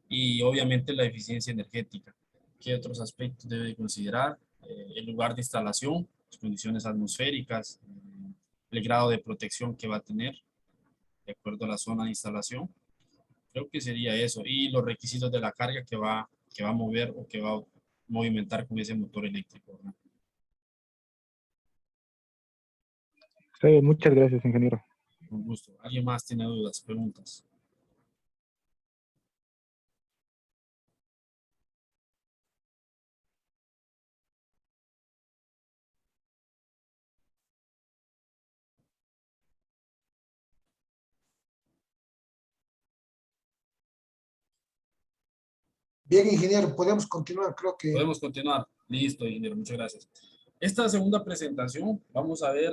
y obviamente la eficiencia energética. ¿Qué otros aspectos debe de considerar? El lugar de instalación, las condiciones atmosféricas, el grado de protección que va a tener de acuerdo a la zona de instalación. Creo que sería eso. Y los requisitos de la carga que va a mover o que va a movimentar con ese motor eléctrico, ¿no? Está bien, muchas gracias, ingeniero. Con gusto. ¿Alguien más tiene dudas, preguntas? Bien, ingeniero, podemos continuar. Creo que Podemos continuar. Listo, ingeniero. Muchas gracias. Esta segunda presentación, vamos a ver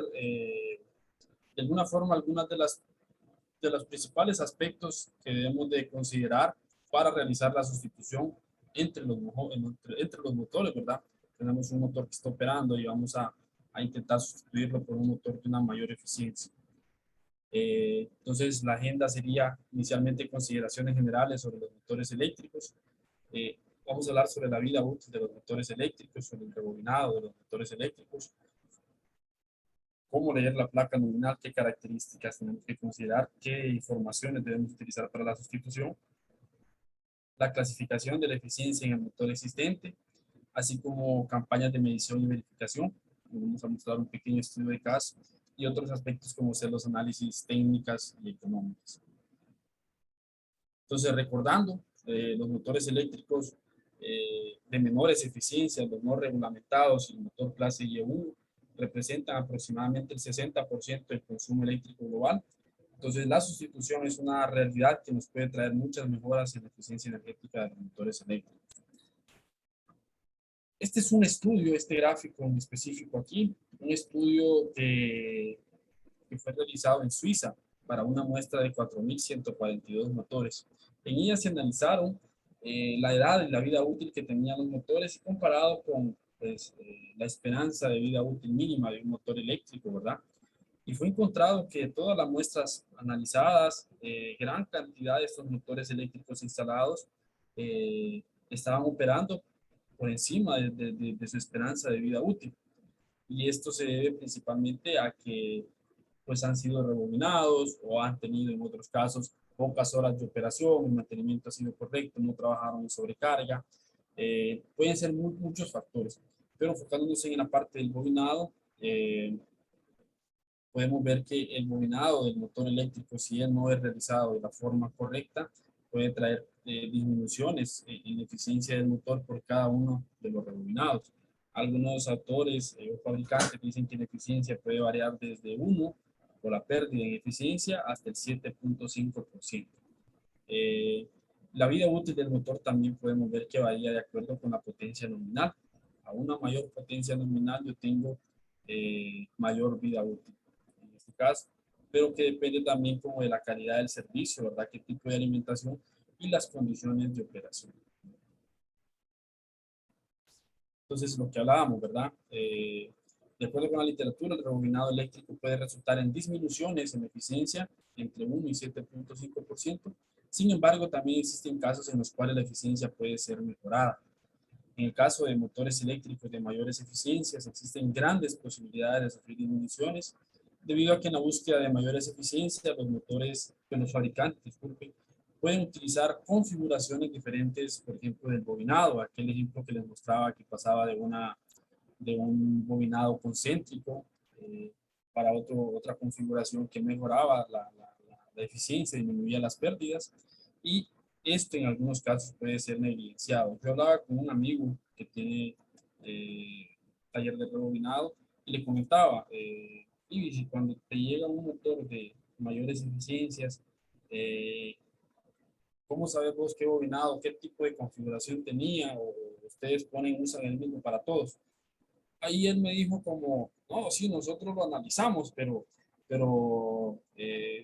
de alguna forma algunas de los principales aspectos que debemos de considerar para realizar la sustitución entre los motores, ¿verdad? Tenemos un motor que está operando y vamos a intentar sustituirlo por un motor de una mayor eficiencia. Entonces, la agenda sería inicialmente consideraciones generales sobre los motores eléctricos. Vamos a hablar sobre la vida útil de los motores eléctricos, sobre el rebobinado de los motores eléctricos, cómo leer la placa nominal, qué características tenemos que considerar, qué informaciones debemos utilizar para la sustitución, la clasificación de la eficiencia en el motor existente, así como campañas de medición y verificación. Vamos a mostrar un pequeño estudio de caso y otros aspectos como ser los análisis técnicas y económicos. Entonces, recordando, los motores eléctricos de menores eficiencias, los no regulamentados y el motor clase Y1 representan aproximadamente el 60% del consumo eléctrico global. Entonces, la sustitución es una realidad que nos puede traer muchas mejoras en la eficiencia energética de los motores eléctricos. Este es un estudio, este gráfico en específico aquí, un estudio que fue realizado en Suiza para una muestra de 4.142 motores. En ella se analizaron la edad y la vida útil que tenían los motores comparado con pues, la esperanza de vida útil mínima de un motor eléctrico, ¿verdad? Y fue encontrado que todas las muestras analizadas, gran cantidad de estos motores eléctricos instalados, estaban operando por encima de su esperanza de vida útil. Y esto se debe principalmente a que pues han sido rebobinados o han tenido en otros casos pocas horas de operación, el mantenimiento ha sido correcto, no trabajaron en sobrecarga. Pueden ser muchos factores, pero enfocándonos en la parte del bobinado, podemos ver que el bobinado del motor eléctrico, si él no es realizado de la forma correcta, puede traer disminuciones en eficiencia del motor por cada uno de los rebobinados. Algunos autores o fabricantes dicen que la eficiencia puede variar desde 1 por la pérdida en eficiencia hasta el 7.5%. La vida útil del motor también podemos ver que varía de acuerdo con la potencia nominal. A una mayor potencia nominal yo tengo mayor vida útil en este caso, pero que depende también como de la calidad del servicio, ¿verdad? Qué tipo de alimentación y las condiciones de operación. Entonces, lo que hablábamos, ¿verdad? De acuerdo con la literatura, el rebobinado eléctrico puede resultar en disminuciones en eficiencia entre 1 y 7.5%. Sin embargo, también existen casos en los cuales la eficiencia puede ser mejorada. En el caso de motores eléctricos de mayores eficiencias, existen grandes posibilidades de sufrir disminuciones, debido a que en la búsqueda de mayores eficiencias, los fabricantes, disculpen, pueden utilizar configuraciones diferentes, por ejemplo, del bobinado, aquel ejemplo que les mostraba que pasaba de un bobinado concéntrico para otra configuración que mejoraba la eficiencia, disminuía las pérdidas, y esto en algunos casos puede ser negligenciado. Yo hablaba con un amigo que tiene taller de rebobinado y le comentaba, y si cuando te llega un motor de mayores eficiencias, ¿cómo sabes vos qué bobinado, qué tipo de configuración tenía, o ustedes usan el mismo para todos? Ahí él me dijo como, no, sí, nosotros lo analizamos, pero yo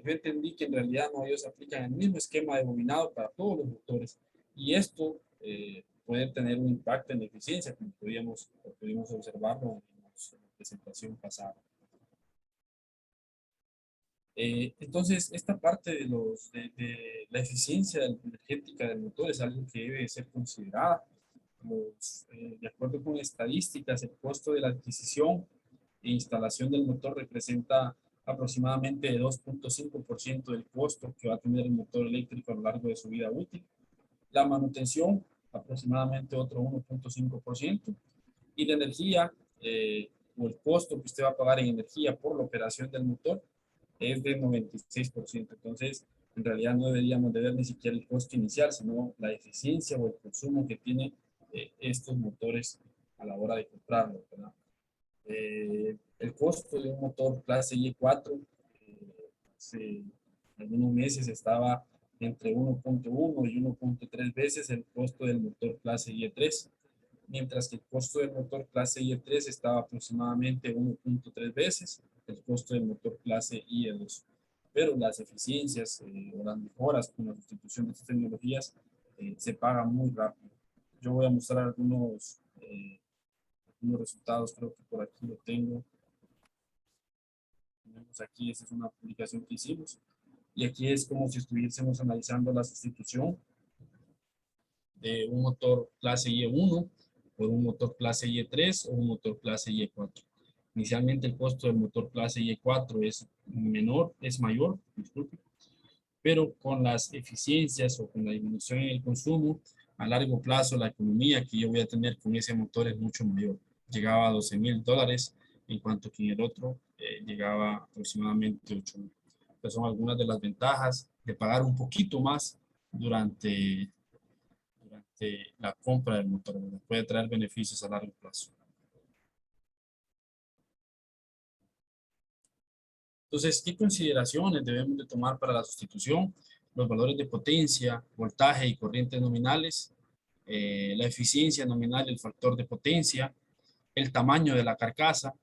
entendí que en realidad no, ellos aplican el mismo esquema de bobinado para todos los motores, y esto puede tener un impacto en la eficiencia, como pudimos observarlo en la presentación pasada. Entonces, esta parte de la eficiencia energética del motor es algo que debe ser considerada. De acuerdo con estadísticas, el costo de la adquisición e instalación del motor representa aproximadamente 2.5% del costo que va a tener el motor eléctrico a lo largo de su vida útil. La manutención, aproximadamente otro 1.5%. Y la energía, o el costo que usted va a pagar en energía por la operación del motor, es de 96%. Entonces, en realidad no deberíamos de ver ni siquiera el costo inicial, sino la eficiencia o el consumo que tiene estos motores a la hora de comprarlo, ¿verdad? El costo de un motor clase I4 hace algunos meses estaba entre 1.1 y 1.3 veces el costo del motor clase I3, mientras que el costo del motor clase IE3 estaba aproximadamente 1.3 veces el costo del motor clase IE2. Pero las eficiencias o las mejoras con la sustitución de estas tecnologías se pagan muy rápido. Yo voy a mostrar algunos resultados, creo que por aquí lo tengo. Tenemos aquí, esta es una publicación que hicimos. Y aquí es como si estuviésemos analizando la sustitución de un motor clase IE1 por un motor clase IE3 o un motor clase IE4. Inicialmente el costo del motor clase IE4 es mayor, disculpe, pero con las eficiencias o con la disminución en el consumo, a largo plazo la economía que yo voy a tener con ese motor es mucho mayor. Llegaba a $12,000, en cuanto que en el otro llegaba aproximadamente $8,000. Estas son algunas de las ventajas de pagar un poquito más durante la compra del motor, ¿verdad? Puede traer beneficios a largo plazo. Entonces, ¿qué consideraciones debemos de tomar para la sustitución? Los valores de potencia, voltaje y corrientes nominales, la eficiencia nominal del factor de potencia, el tamaño de la carcasa,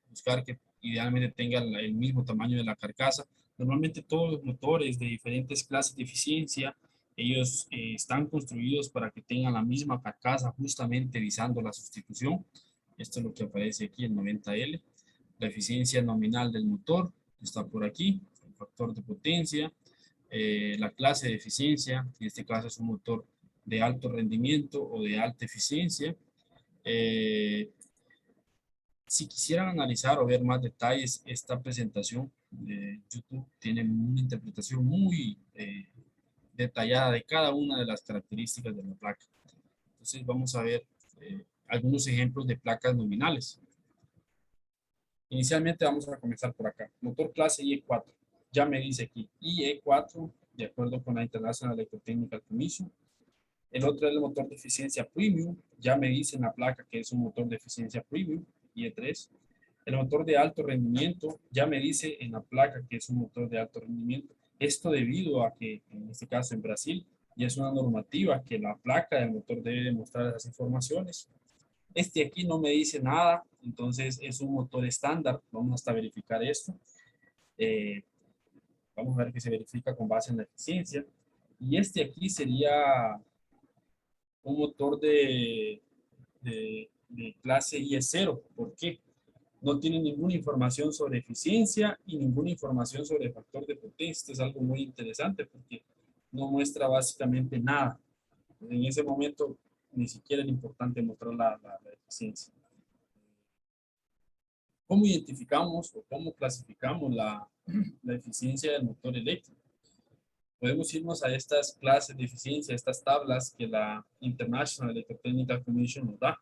buscar que idealmente tenga el mismo tamaño de la carcasa. Normalmente todos los motores de diferentes clases de eficiencia, ellos están construidos para que tengan la misma carcasa, justamente visando la sustitución. Esto es lo que aparece aquí, el 90L. La eficiencia nominal del motor está por aquí, el factor de potencia, la clase de eficiencia, en este caso es un motor de alto rendimiento o de alta eficiencia. Si quisieran analizar o ver más detalles, esta presentación de YouTube tiene una interpretación muy detallada de cada una de las características de la placa. Entonces vamos a ver algunos ejemplos de placas nominales. Inicialmente vamos a comenzar por acá. Motor clase IE4. Ya me dice aquí IE4, de acuerdo con la International Electrotechnical Commission. El otro es el motor de eficiencia premium. Ya me dice en la placa que es un motor de eficiencia premium, IE3. El motor de alto rendimiento, ya me dice en la placa que es un motor de alto rendimiento. Esto debido a que, en este caso en Brasil, ya es una normativa que la placa del motor debe demostrar esas informaciones. Este aquí no me dice nada, entonces es un motor estándar. Vamos hasta verificar esto. Vamos a ver que se verifica con base en la eficiencia. Y este aquí sería un motor de clase IE0. ¿Por qué? No tiene ninguna información sobre eficiencia y ninguna información sobre factor de potencia. Esto es algo muy interesante porque no muestra básicamente nada. En ese momento ni siquiera era importante mostrar la eficiencia. ¿Cómo identificamos o cómo clasificamos la eficiencia del motor eléctrico? Podemos irnos a estas clases de eficiencia, estas tablas que la International Electrotechnical Commission nos da.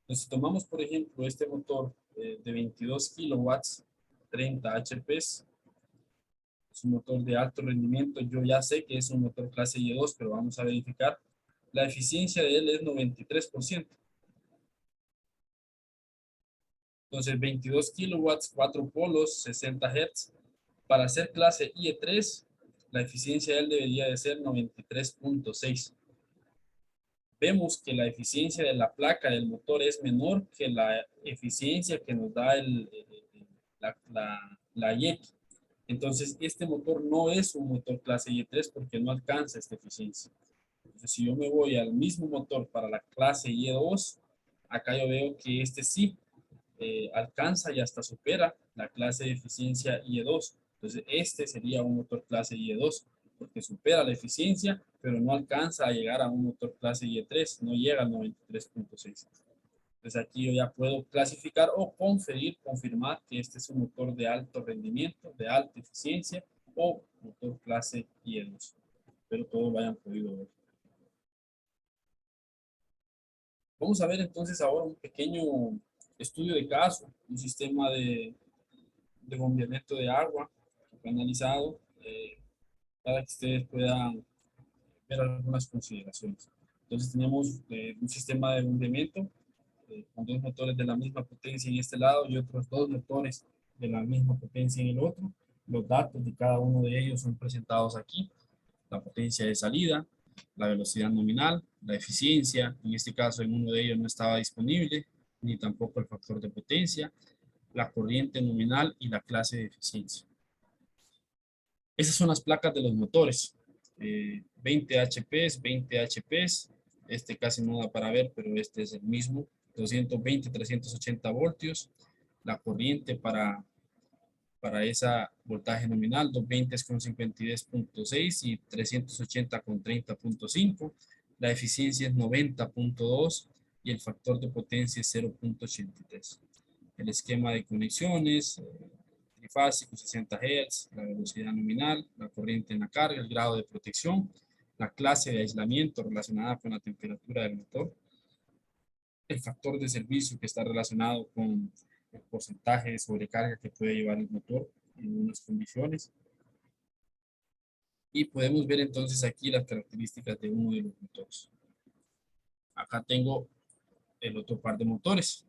Entonces, si tomamos, por ejemplo, este motor de 22 kilowatts, 30 HP, es un motor de alto rendimiento. Yo ya sé que es un motor clase Y2, pero vamos a verificar. La eficiencia de él es 93%. Entonces, 22 kilowatts, 4 polos, 60 Hz. Para ser clase IE3, la eficiencia de él debería de ser 93.6. Vemos que la eficiencia de la placa del motor es menor que la eficiencia que nos da la IEC. Entonces, este motor no es un motor clase IE3 porque no alcanza esta eficiencia. Entonces, si yo me voy al mismo motor para la clase IE2, acá yo veo que este sí alcanza y hasta supera la clase de eficiencia IE2. Entonces, este sería un motor clase IE2 porque supera la eficiencia, pero no alcanza a llegar a un motor clase IE3, no llega al 93.6. Entonces, aquí yo ya puedo clasificar o confirmar que este es un motor de alto rendimiento, de alta eficiencia o motor clase IE2. Espero todos lo hayan podido ver. Vamos a ver entonces ahora un pequeño estudio de caso, un sistema de bombeamiento de agua que fue analizado para que ustedes puedan ver algunas consideraciones. Entonces tenemos un sistema de bombeamiento con dos motores de la misma potencia en este lado y otros dos motores de la misma potencia en el otro. Los datos de cada uno de ellos son presentados aquí. La potencia de salida, la velocidad nominal, la eficiencia, en este caso en uno de ellos no estaba disponible, ni tampoco el factor de potencia, la corriente nominal y la clase de eficiencia. Esas son las placas de los motores. 20 HP, 20 HP, este casi no da para ver, pero este es el mismo. 220, 380 voltios. La corriente para esa voltaje nominal, 220 es con 52.6 y 380 con 30.5. La eficiencia es 90.2 y el factor de potencia es 0.83. El esquema de conexiones, trifásico, 60 Hz, la velocidad nominal, la corriente en la carga, el grado de protección, la clase de aislamiento relacionada con la temperatura del motor, el factor de servicio que está relacionado con el porcentaje de sobrecarga que puede llevar el motor en unas condiciones. Y podemos ver entonces aquí las características de uno de los motores. Acá tengo el otro par de motores.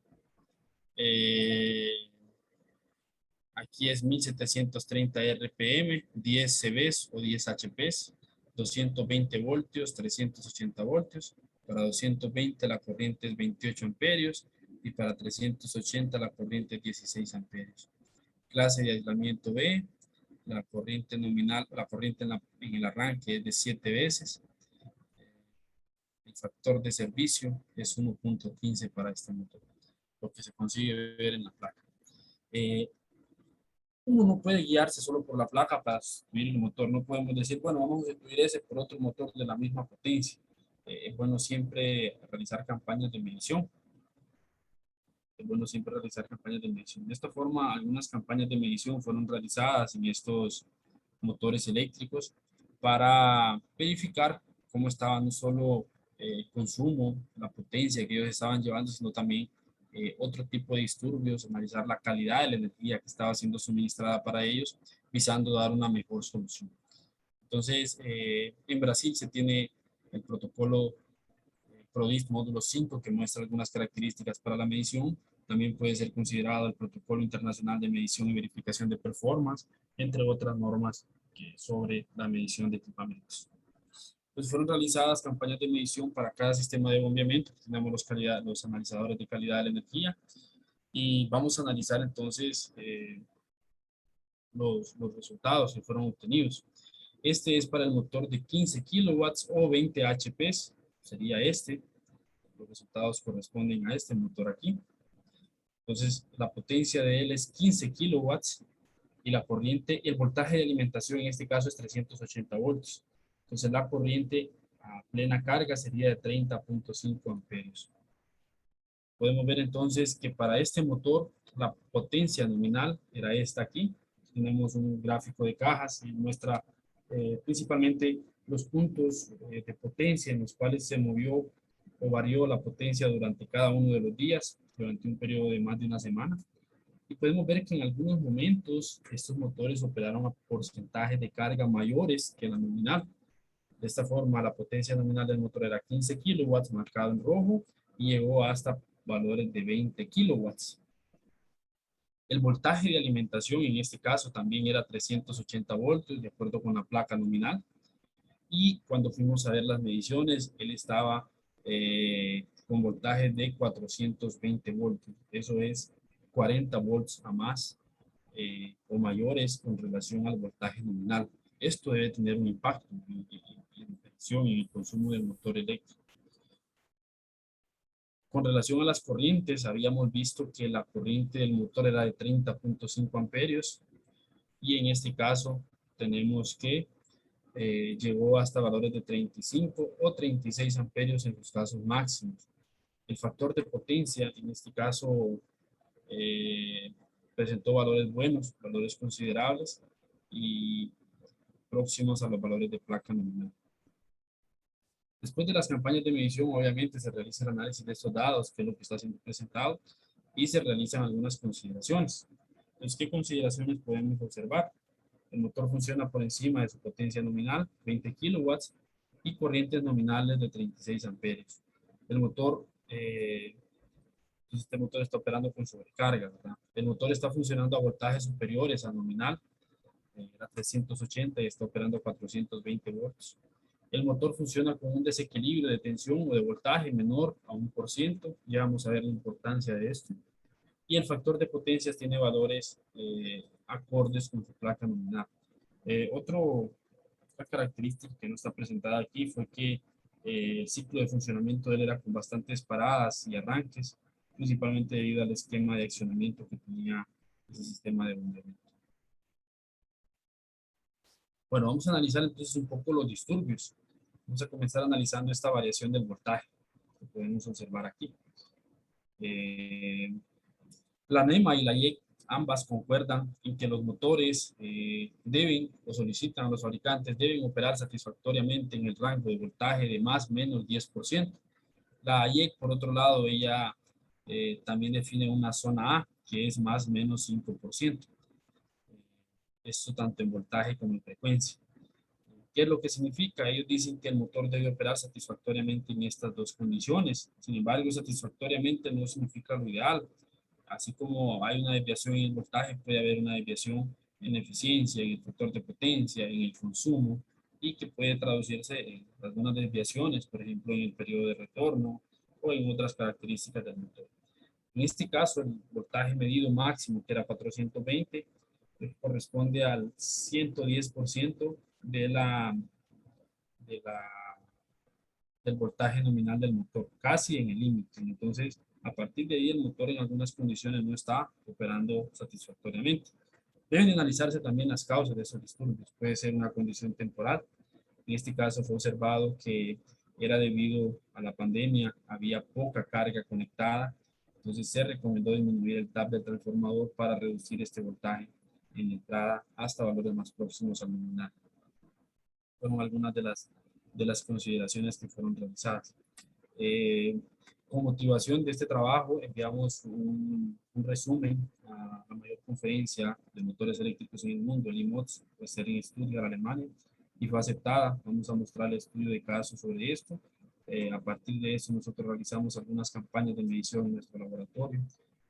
Aquí es 1730 RPM, 10 CVs o 10 HPs, 220 voltios, 380 voltios. Para 220 la corriente es 28 amperios y para 380 la corriente es 16 amperios. Clase de aislamiento B, la corriente nominal, la corriente en el arranque es de 7 veces. El factor de servicio es 1.15 para este motor, lo que se consigue ver en la placa. Uno no puede guiarse solo por la placa para sustituir el motor. No podemos decir, bueno, vamos a sustituir ese por otro motor de la misma potencia. Es bueno siempre realizar campañas de medición. Es bueno siempre realizar campañas de medición. De esta forma, algunas campañas de medición fueron realizadas en estos motores eléctricos para verificar cómo estaba no solo el consumo, la potencia que ellos estaban llevando, sino también otro tipo de disturbios, analizar la calidad de la energía que estaba siendo suministrada para ellos, visando dar una mejor solución. Entonces, en Brasil se tiene el protocolo PRODIS módulo 5 que muestra algunas características para la medición. También puede ser considerado el protocolo internacional de medición y verificación de performance, entre otras normas sobre la medición de equipamientos. Pues fueron realizadas campañas de medición para cada sistema de bombeamiento. Tenemos los analizadores de calidad de la energía y vamos a analizar entonces los resultados que fueron obtenidos. Este es para el motor de 15 kilowatts o 20 HPs, sería este. Los resultados corresponden a este motor aquí. Entonces, la potencia de él es 15 kilowatts y la corriente, el voltaje de alimentación en este caso es 380 voltios. Entonces, la corriente a plena carga sería de 30.5 amperios. Podemos ver entonces que para este motor la potencia nominal era esta aquí. Tenemos un gráfico de cajas y muestra principalmente los puntos de potencia en los cuales se movió o varió la potencia durante cada uno de los días, durante un periodo de más de una semana. Y podemos ver que en algunos momentos estos motores operaron a porcentajes de carga mayores que la nominal. De esta forma, la potencia nominal del motor era 15 kilowatts, marcado en rojo, y llegó hasta valores de 20 kilowatts. El voltaje de alimentación en este caso también era 380 voltios, de acuerdo con la placa nominal. Y cuando fuimos a ver las mediciones, él estaba con voltaje de 420 voltios. Eso es 40 volts a más o mayores con relación al voltaje nominal. Esto debe tener un impacto en la presión y el consumo del motor eléctrico. Con relación a las corrientes, habíamos visto que la corriente del motor era de 30.5 amperios y en este caso tenemos que llegó hasta valores de 35 o 36 amperios en los casos máximos. El factor de potencia en este caso presentó valores buenos, valores considerables y próximos a los valores de placa nominal. Después de las campañas de medición, obviamente se realiza el análisis de estos datos, que es lo que está siendo presentado, y se realizan algunas consideraciones. Entonces, ¿qué consideraciones podemos observar? El motor funciona por encima de su potencia nominal, 20 kilowatts, y corrientes nominales de 36 amperios. El motor, este motor está operando con sobrecarga, ¿verdad? El motor está funcionando a voltajes superiores a nominal, a 380 y está operando a 420 volts. El motor funciona con un desequilibrio de tensión o de voltaje menor a 1%. Ya vamos a ver la importancia de esto. Y el factor de potencias tiene valores acordes con su placa nominal. Otra característica que no está presentada aquí fue que el ciclo de funcionamiento de él era con bastantes paradas y arranques, principalmente debido al esquema de accionamiento que tenía ese sistema de bombeo. Bueno, vamos a analizar entonces un poco los disturbios. Vamos a comenzar analizando esta variación del voltaje que podemos observar aquí. La NEMA y la IEC ambas concuerdan en que los motores deben o solicitan a los fabricantes deben operar satisfactoriamente en el rango de voltaje de más o menos 10%. La IEC, por otro lado, ella también define una zona A que es más o menos 5%. Esto tanto en voltaje como en frecuencia. ¿Qué es lo que significa? Ellos dicen que el motor debe operar satisfactoriamente en estas dos condiciones. Sin embargo, satisfactoriamente no significa lo ideal. Así como hay una desviación en el voltaje, puede haber una desviación en la eficiencia, en el factor de potencia, en el consumo, y que puede traducirse en algunas desviaciones, por ejemplo, en el periodo de retorno o en otras características del motor. En este caso, el voltaje medido máximo, que era 420, corresponde al 110% del voltaje nominal del motor, casi en el límite. Entonces, a partir de ahí, el motor en algunas condiciones no está operando satisfactoriamente. Deben analizarse también las causas de esos disturbios. Puede ser una condición temporal. En este caso fue observado que era debido a la pandemia, había poca carga conectada. Entonces se recomendó disminuir el tap del transformador para reducir este voltaje en entrada hasta valores más próximos al nominal. Fueron algunas de las consideraciones que fueron realizadas. Con motivación de este trabajo, enviamos un resumen a la mayor conferencia de motores eléctricos en el mundo, el IMOTS, pues ser en Stuttgart, Alemania, y fue aceptada. Vamos a mostrar el estudio de caso sobre esto. A partir de eso, nosotros realizamos algunas campañas de medición en nuestro laboratorio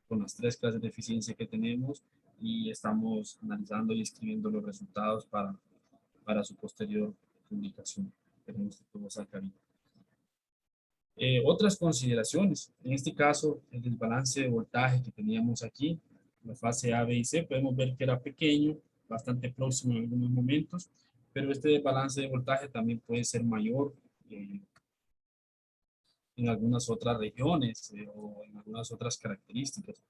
con las 3 clases de eficiencia que tenemos y estamos analizando y escribiendo los resultados para su posterior publicación. Esperemos que todo salga bien. Otras consideraciones, en este caso, el desbalance de voltaje que teníamos aquí, la fase A, B y C, podemos ver que era pequeño, bastante próximo en algunos momentos, pero este desbalance de voltaje también puede ser mayor en algunas otras regiones o en algunas otras características.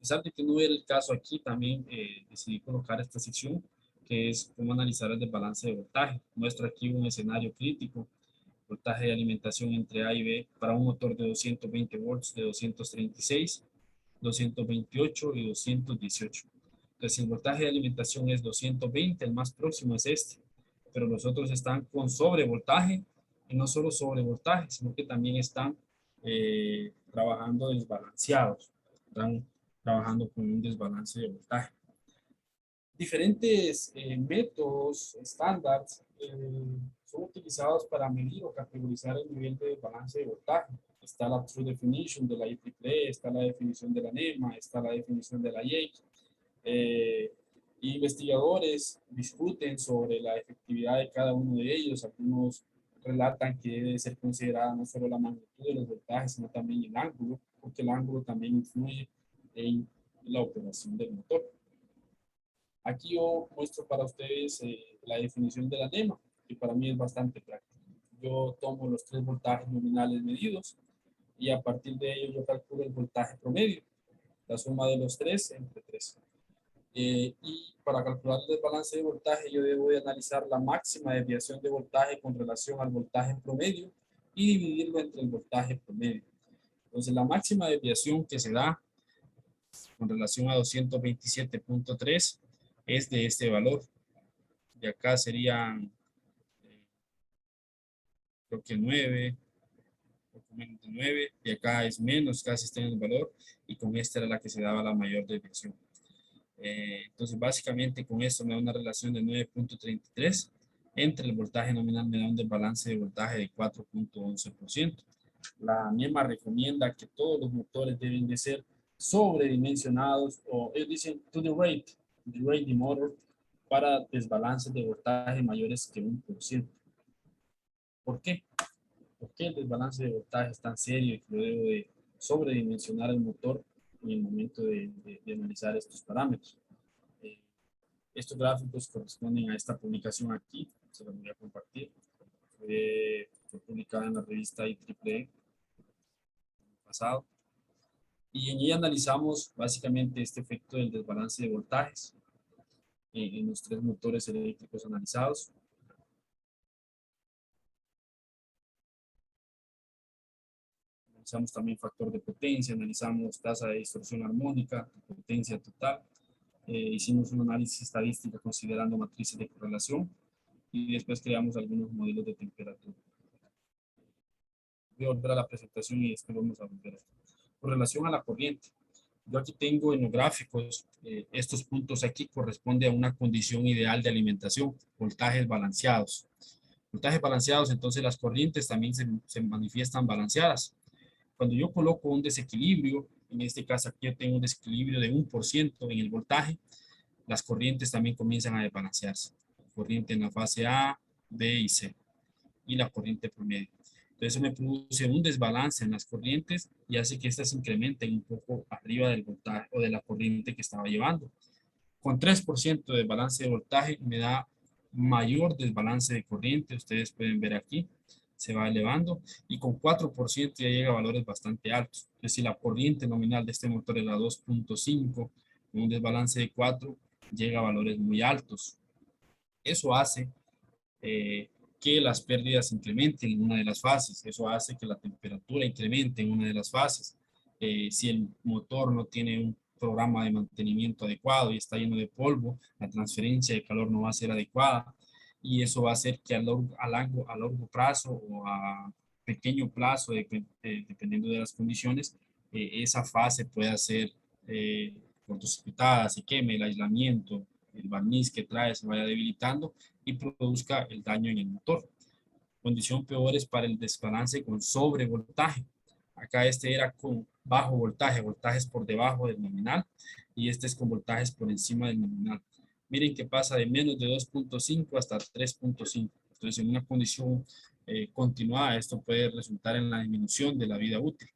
pesar de que no era el caso aquí, también decidí colocar esta sección, que es cómo analizar el desbalance de voltaje. Muestro aquí un escenario crítico, voltaje de alimentación entre A y B para un motor de 220 volts, de 236, 228 y 218. Entonces, el voltaje de alimentación es 220, el más próximo es este, pero los otros están con sobrevoltaje, y no solo sobrevoltaje, sino que también están trabajando desbalanceados, están trabajando con un desbalance de voltaje. Diferentes métodos estándares son utilizados para medir o categorizar el nivel de desbalance de voltaje. Está la True Definition de la IEEE, está la definición de la NEMA, está la definición de la IEC. Investigadores discuten sobre la efectividad de cada uno de ellos. Algunos relatan que debe ser considerada no solo la magnitud de los voltajes, sino también el ángulo, porque el ángulo también influye en la operación del motor. Aquí yo muestro para ustedes la definición de la NEMA, que para mí es bastante práctica. Yo tomo los 3 voltajes nominales medidos y a partir de ello yo calculo el voltaje promedio, la suma de los 3 entre 3. Y para calcular el desbalance de voltaje yo debo de analizar la máxima desviación de voltaje con relación al voltaje promedio y dividirlo entre el voltaje promedio. Entonces la máxima desviación que se da con relación a 227.3 es de este valor. De acá serían, creo que 9, poco menos de 9. De acá es menos, casi está en el valor. Y con esta era la que se daba la mayor desviación. Entonces, básicamente con esto me da una relación de 9.33. Entre el voltaje nominal me da un desbalance de voltaje de 4.11%. La NEMA recomienda que todos los motores deben de ser sobredimensionados, o ellos dicen to the rate the motor, para desbalances de voltaje mayores que 1%. ¿Por qué? ¿Por qué el desbalance de voltaje es tan serio y que yo debo de sobredimensionar el motor en el momento de analizar estos parámetros? Estos gráficos corresponden a esta publicación aquí, se los voy a compartir. Fue publicada en la revista IEEE pasado. Y en ella analizamos básicamente este efecto del desbalance de voltajes en los 3 motores eléctricos analizados. Analizamos también factor de potencia, analizamos tasa de distorsión armónica, potencia total. Hicimos un análisis estadístico considerando matrices de correlación y después creamos algunos modelos de temperatura. Voy a volver a la presentación y después vamos a volver a esto. Con relación a la corriente, yo aquí tengo en los gráficos, estos puntos aquí corresponden a una condición ideal de alimentación, voltajes balanceados. Voltajes balanceados, entonces las corrientes también se manifiestan balanceadas. Cuando yo coloco un desequilibrio, en este caso aquí yo tengo un desequilibrio de 1% en el voltaje, las corrientes también comienzan a desbalancearse. Corriente en la fase A, B y C, y la corriente promedio. Entonces eso me produce un desbalance en las corrientes y hace que estas se incrementen un poco arriba del voltaje o de la corriente que estaba llevando. Con 3% de desbalance de voltaje me da mayor desbalance de corriente, ustedes pueden ver aquí, se va elevando, y con 4% ya llega a valores bastante altos. Entonces, si la corriente nominal de este motor era 2.5, con un desbalance de 4, llega a valores muy altos. Eso hace que las pérdidas incrementen en una de las fases. Eso hace que la temperatura incremente en una de las fases. Si el motor no tiene un programa de mantenimiento adecuado y está lleno de polvo, la transferencia de calor no va a ser adecuada y eso va a hacer que a largo plazo o a pequeño plazo, dependiendo de las condiciones, esa fase pueda ser cortocircuitada, se queme, el aislamiento, el barniz que trae se vaya debilitando y produzca el daño en el motor. Condición peor es para el desbalance con sobrevoltaje. Acá este era con bajo voltaje, voltajes por debajo del nominal, y este es con voltajes por encima del nominal. Miren que pasa de menos de 2.5 hasta 3.5. Entonces, en una condición continuada, esto puede resultar en la disminución de la vida útil.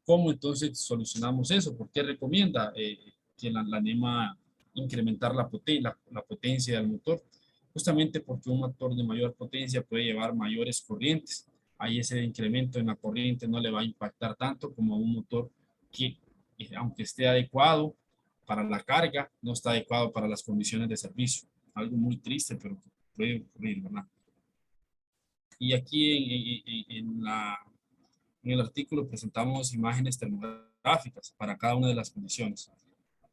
¿Cómo entonces solucionamos eso? ¿Por qué recomienda que la NEMA incrementar la potencia del motor? Justamente porque un motor de mayor potencia puede llevar mayores corrientes. Ahí ese incremento en la corriente no le va a impactar tanto como a un motor que aunque esté adecuado para la carga, no está adecuado para las condiciones de servicio. Algo muy triste, pero que puede ocurrir, ¿verdad? Y aquí en el artículo presentamos imágenes termográficas para cada una de las condiciones.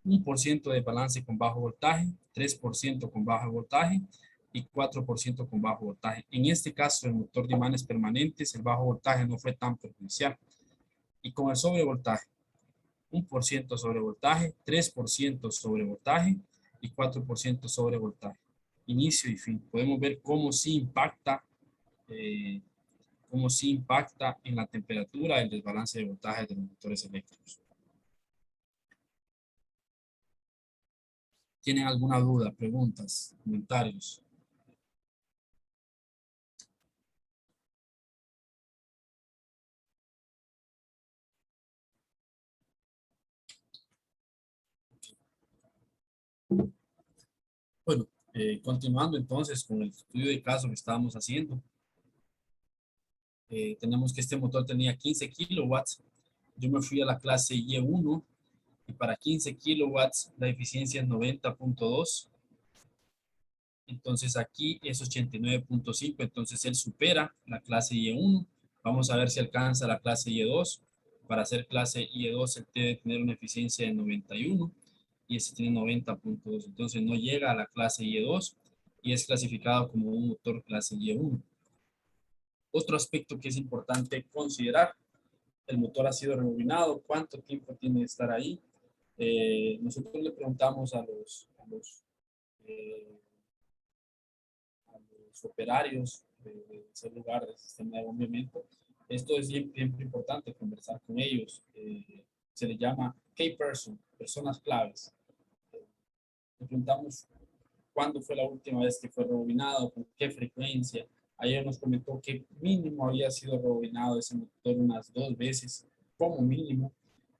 1% de balance con bajo voltaje, 3% con bajo voltaje y 4% con bajo voltaje. En este caso, el motor de imanes permanentes, el bajo voltaje no fue tan perjudicial. Y con el sobrevoltaje, 1% sobrevoltaje, 3% sobrevoltaje y 4% sobrevoltaje. Inicio y fin. Podemos ver eh, cómo sí impacta en la temperatura el desbalance de voltaje de los motores eléctricos. ¿Tienen alguna duda, preguntas, comentarios? Bueno, continuando entonces con el estudio de caso que estábamos haciendo, tenemos que este motor tenía 15 kilowatts. Yo me fui a la clase Y1 y para 15 kilowatts la eficiencia es 90.2. Entonces aquí es 89.5, entonces él supera la clase Y1. Vamos a ver si alcanza la clase Y2. Para hacer clase Y2 él debe tener una eficiencia de 91 y ese tiene 90.2. Entonces no llega a la clase Y2 y es clasificado como un motor clase Y1. Otro aspecto que es importante considerar, el motor ha sido rebobinado, cuánto tiempo tiene que estar ahí. Nosotros le preguntamos eh, a los operarios de ese lugar del sistema de bombeamiento. Esto es siempre importante conversar con ellos. Se le llama key person, personas claves. Le preguntamos cuándo fue la última vez que fue rebobinado, con qué frecuencia. Ayer nos comentó que mínimo había sido rebobinado ese motor unas 2 veces, como mínimo,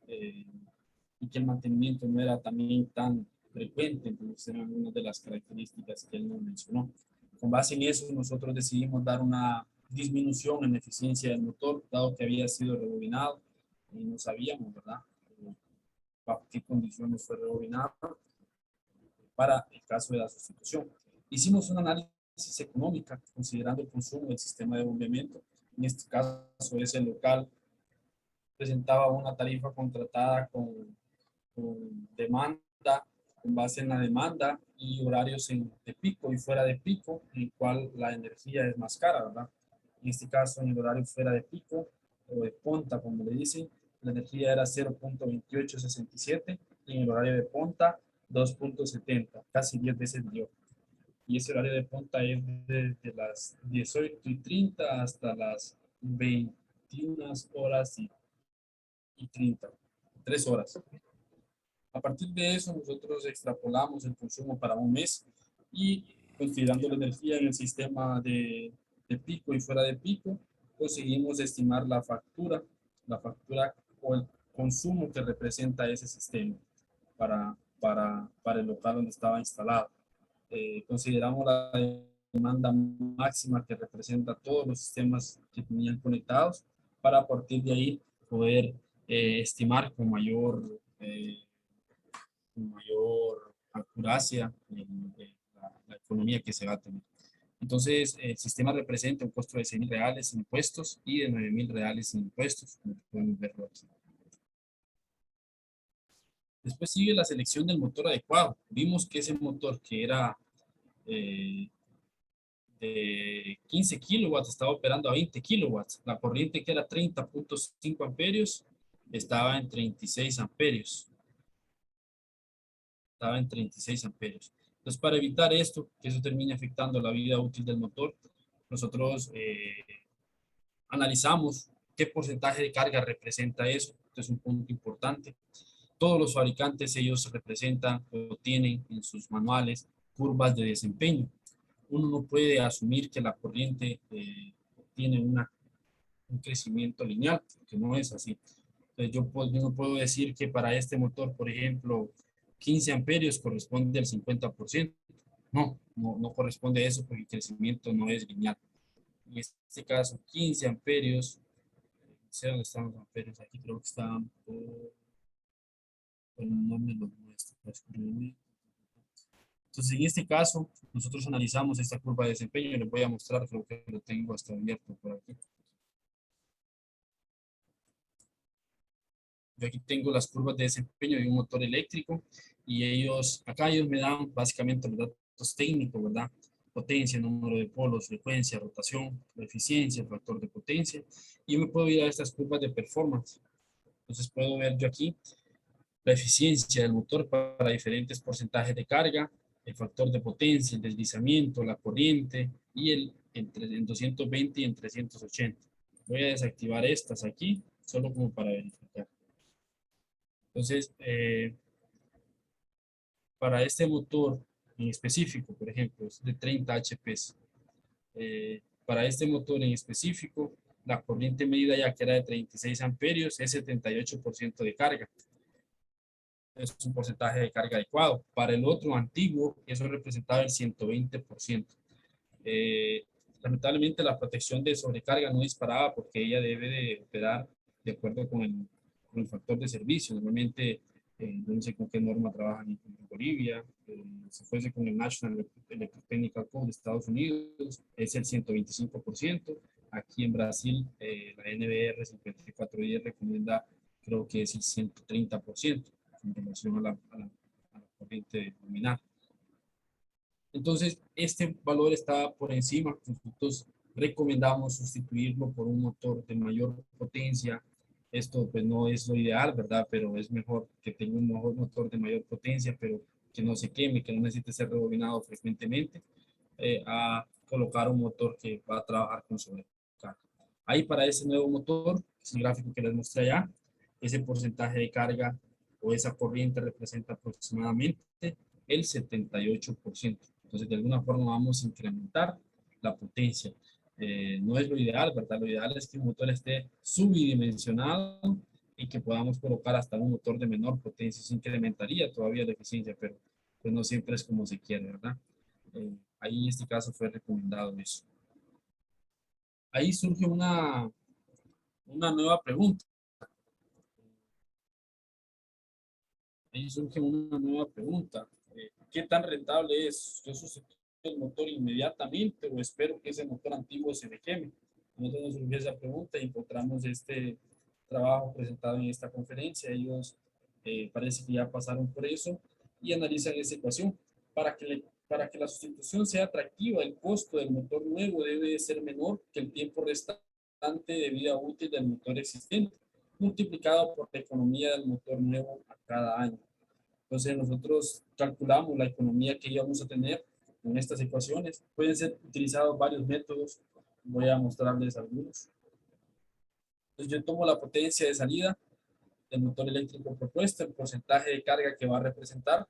y que el mantenimiento no era también tan frecuente, entonces eran una de las características que él nos mencionó. Con base en eso, nosotros decidimos dar una disminución en la eficiencia del motor, dado que había sido rebobinado y no sabíamos, ¿verdad?, bajo qué condiciones fue rebobinado para el caso de la sustitución. Hicimos un análisis económico considerando el consumo del sistema de bombeamiento. En este caso es el local, presentaba una tarifa contratada con demanda, con base en la demanda y horarios de pico y fuera de pico, en el cual la energía es más cara, ¿verdad? En este caso, en el horario fuera de pico o de punta, como le dicen, la energía era 0.2867 y en el horario de punta 2.70, casi 10 veces mayor. Y ese horario de punta es desde las 18:30 hasta las 21 horas y 30, 3 horas. A partir de eso, nosotros extrapolamos el consumo para un mes y considerando la energía en el sistema de pico y fuera de pico, conseguimos estimar la factura o el consumo que representa ese sistema para el local donde estaba instalado. Consideramos la demanda máxima que representa todos los sistemas que tenían conectados para a partir de ahí poder estimar con mayor acuracia la economía que se va a tener. Entonces, el sistema representa un costo de 6.000 reales en impuestos y de 9.000 reales en impuestos, como pueden verlo aquí. Después sigue la selección del motor adecuado. Vimos que ese motor que era eh, de 15 kilowatts estaba operando a 20 kilowatts. La corriente que era 30.5 amperios estaba en 36 amperios. Estaba en 36 amperios. Entonces, para evitar esto, que eso termine afectando la vida útil del motor, nosotros analizamos qué porcentaje de carga representa eso. Esto es un punto importante. Todos los fabricantes, ellos representan o tienen en sus manuales curvas de desempeño. Uno no puede asumir que la corriente tiene un crecimiento lineal, porque no es así. Entonces, yo no puedo decir que para este motor, por ejemplo, 15 amperios corresponde al 50%. No corresponde a eso porque el crecimiento no es lineal. En este caso, 15 amperios, no sé dónde están los amperios, aquí creo que están por pero no me lo muestra. Entonces, en este caso, nosotros analizamos esta curva de desempeño. Les voy a mostrar, creo que lo tengo hasta abierto por aquí. Yo aquí tengo las curvas de desempeño de un motor eléctrico y acá ellos me dan básicamente los datos técnicos, ¿verdad? Potencia, número de polos, frecuencia, rotación, la eficiencia, el factor de potencia. Y yo me puedo ir a estas curvas de performance. Entonces puedo ver yo aquí la eficiencia del motor para diferentes porcentajes de carga, el factor de potencia, el deslizamiento, la corriente y en 220 y en 380. Voy a desactivar estas aquí, solo como para verificar. Entonces, para este motor en específico, por ejemplo, es de 30 HPs. Para este motor en específico, la corriente medida ya que era de 36 amperios es 78% de carga. Es un porcentaje de carga adecuado. Para el otro antiguo, eso representaba el 120%. Lamentablemente, la protección de sobrecarga no disparaba porque ella debe de operar de acuerdo con el factor de servicio. Normalmente, no sé con qué norma trabajan en Bolivia. Si fuese con el National Electrotechnical Code de Estados Unidos, es el 125%. Aquí en Brasil, la NBR 5410 recomienda, creo que es el 130% en relación a la corriente nominal. Entonces, este valor está por encima. Nosotros recomendamos sustituirlo por un motor de mayor potencia. Esto pues no es lo ideal, ¿verdad? Pero es mejor que tenga un mejor motor de mayor potencia, pero que no se queme, que no necesite ser rebobinado frecuentemente, a colocar un motor que va a trabajar con sobrecarga. Ahí para ese nuevo motor, es el gráfico que les mostré allá, ese porcentaje de carga o esa corriente representa aproximadamente el 78%. Entonces, de alguna forma vamos a incrementar la potencia. No es lo ideal, ¿verdad? Lo ideal es que el motor esté subdimensionado y que podamos colocar hasta un motor de menor potencia. Eso incrementaría todavía la eficiencia, pero pues no siempre es como se quiere, ¿verdad? Ahí en este caso fue recomendado eso. Ahí surge una nueva pregunta. ¿Qué tan rentable es? ¿Yo sustituyo el motor inmediatamente o espero que ese motor antiguo se me queme? Nosotros nos surgió esa pregunta y encontramos este trabajo presentado en esta conferencia. Ellos parece que ya pasaron por eso y analizan esa ecuación. Para que la sustitución sea atractiva, el costo del motor nuevo debe ser menor que el tiempo restante de vida útil del motor existente, multiplicado por la economía del motor nuevo a cada año. Entonces nosotros calculamos la economía que íbamos a tener con estas ecuaciones. Pueden ser utilizados varios métodos. Voy a mostrarles algunos. Entonces yo tomo la potencia de salida del motor eléctrico propuesto, el porcentaje de carga que va a representar,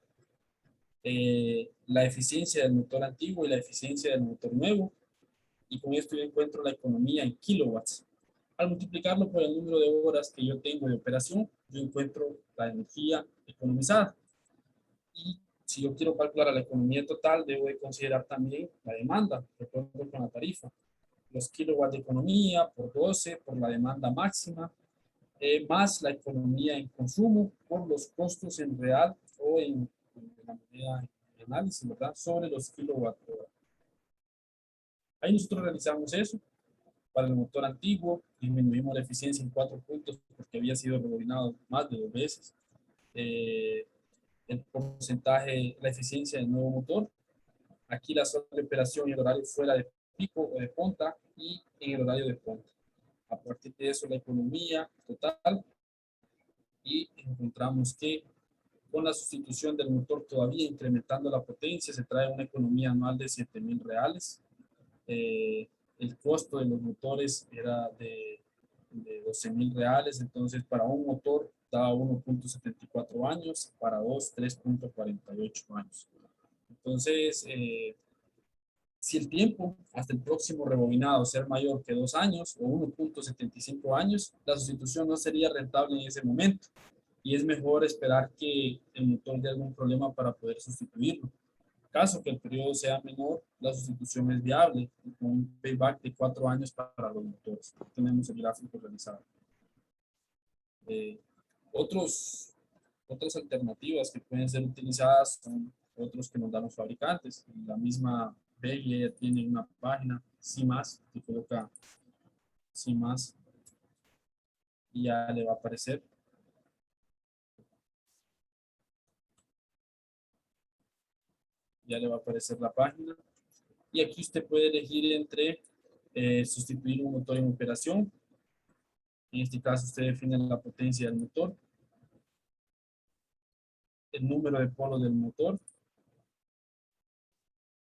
la eficiencia del motor antiguo y la eficiencia del motor nuevo. Y con esto yo encuentro la economía en kilowatts. Al multiplicarlo por el número de horas que yo tengo de operación, yo encuentro la energía economizada. Y si yo quiero calcular la economía total, debo de considerar también la demanda, de acuerdo con la tarifa. Los kilowatts de economía por 12, por la demanda máxima, más la economía en consumo por los costos en real o en la moneda de análisis, ¿verdad? Sobre los kilowatts hora. Ahí nosotros realizamos eso. Para el motor antiguo, disminuimos la eficiencia en 4 puntos porque había sido rebobinado más de 2 veces. El porcentaje, la eficiencia del nuevo motor. Aquí la zona de operación y el horario fuera de pico o de punta y en el horario de punta. A partir de eso, la economía total. Y encontramos que con la sustitución del motor todavía incrementando la potencia, se trae una economía anual de 7,000 reales. El costo de los motores era de 12,000 reales, entonces para un motor daba 1.74 años, para dos 3.48 años. Entonces, si el tiempo hasta el próximo rebobinado ser mayor que 2 años o 1.75 años, la sustitución no sería rentable en ese momento y es mejor esperar que el motor dé algún problema para poder sustituirlo. Caso que el periodo sea menor, la sustitución es viable, con un payback de 4 años para los motores. Tenemos el gráfico realizado. Otros Otras alternativas que pueden ser utilizadas son otros que nos dan los fabricantes. La misma Beggy ella tiene una página, CMAS, que coloca CMAS y ya le va a aparecer. Ya le va a aparecer la página. Y aquí usted puede elegir entre sustituir un motor en operación. En este caso usted define la potencia del motor, el número de polos del motor,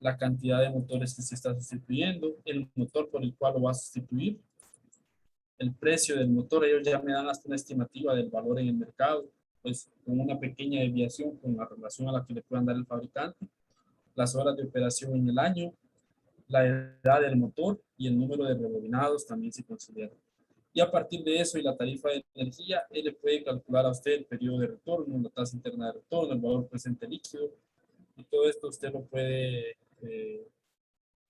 la cantidad de motores que se está sustituyendo, el motor por el cual lo va a sustituir, el precio del motor. Ellos ya me dan hasta una estimativa del valor en el mercado, pues con una pequeña desviación con la relación a la que le puedan dar el fabricante, las horas de operación en el año, la edad del motor y el número de rebobinados también se considera. Y a partir de eso y la tarifa de energía, él le puede calcular a usted el periodo de retorno, la tasa interna de retorno, el valor presente líquido, y todo esto usted lo puede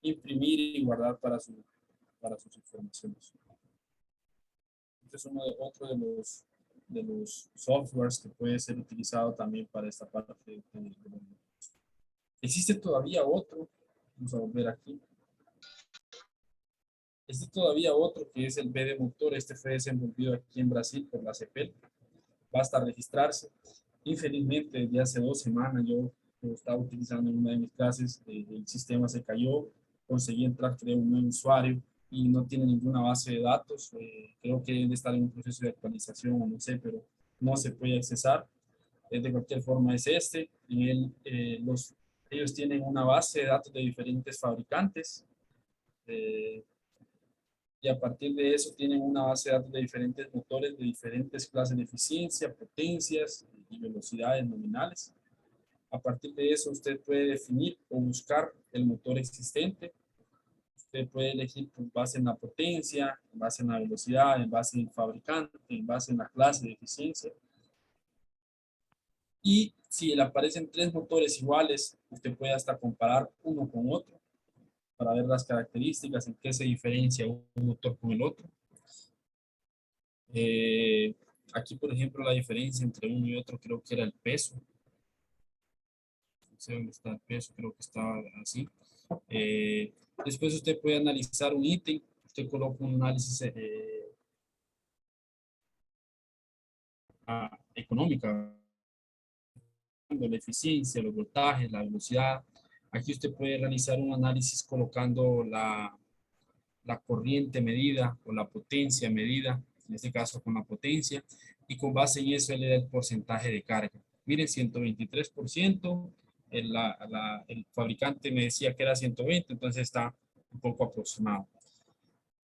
imprimir y guardar para sus informaciones. Este es otro de los softwares que puede ser utilizado también para esta parte de existe todavía otro, vamos a volver aquí. Existe todavía otro que es el BD Motor. Este fue desenvolvido aquí en Brasil por la CEPEL. Basta registrarse. Infelizmente, desde hace 2 semanas yo lo estaba utilizando en una de mis clases, el sistema se cayó, conseguí entrar, creé un nuevo usuario y no tiene ninguna base de datos. Creo que debe estar en un proceso de actualización o no sé, pero no se puede accesar. De cualquier forma es este. En ellos tienen una base de datos de diferentes fabricantes. Y a partir de eso tienen una base de datos de diferentes motores de diferentes clases de eficiencia, potencias y velocidades nominales. A partir de eso usted puede definir o buscar el motor existente. Usted puede elegir con base en la potencia, en base en la velocidad, en base en el fabricante, en base en la clase de eficiencia. Y si le aparecen 3 motores iguales, usted puede hasta comparar uno con otro para ver las características, en qué se diferencia un motor con el otro. Aquí, por ejemplo, la diferencia entre uno y otro creo que era el peso. No sé dónde está el peso, creo que estaba así. Después usted puede analizar un ítem. Usted coloca un análisis económica, la eficiencia, los voltajes, la velocidad. Aquí usted puede realizar un análisis colocando la corriente medida o la potencia medida, en este caso con la potencia, y con base en eso él le da el porcentaje de carga. Miren, 123%, el fabricante me decía que era 120, entonces está un poco aproximado.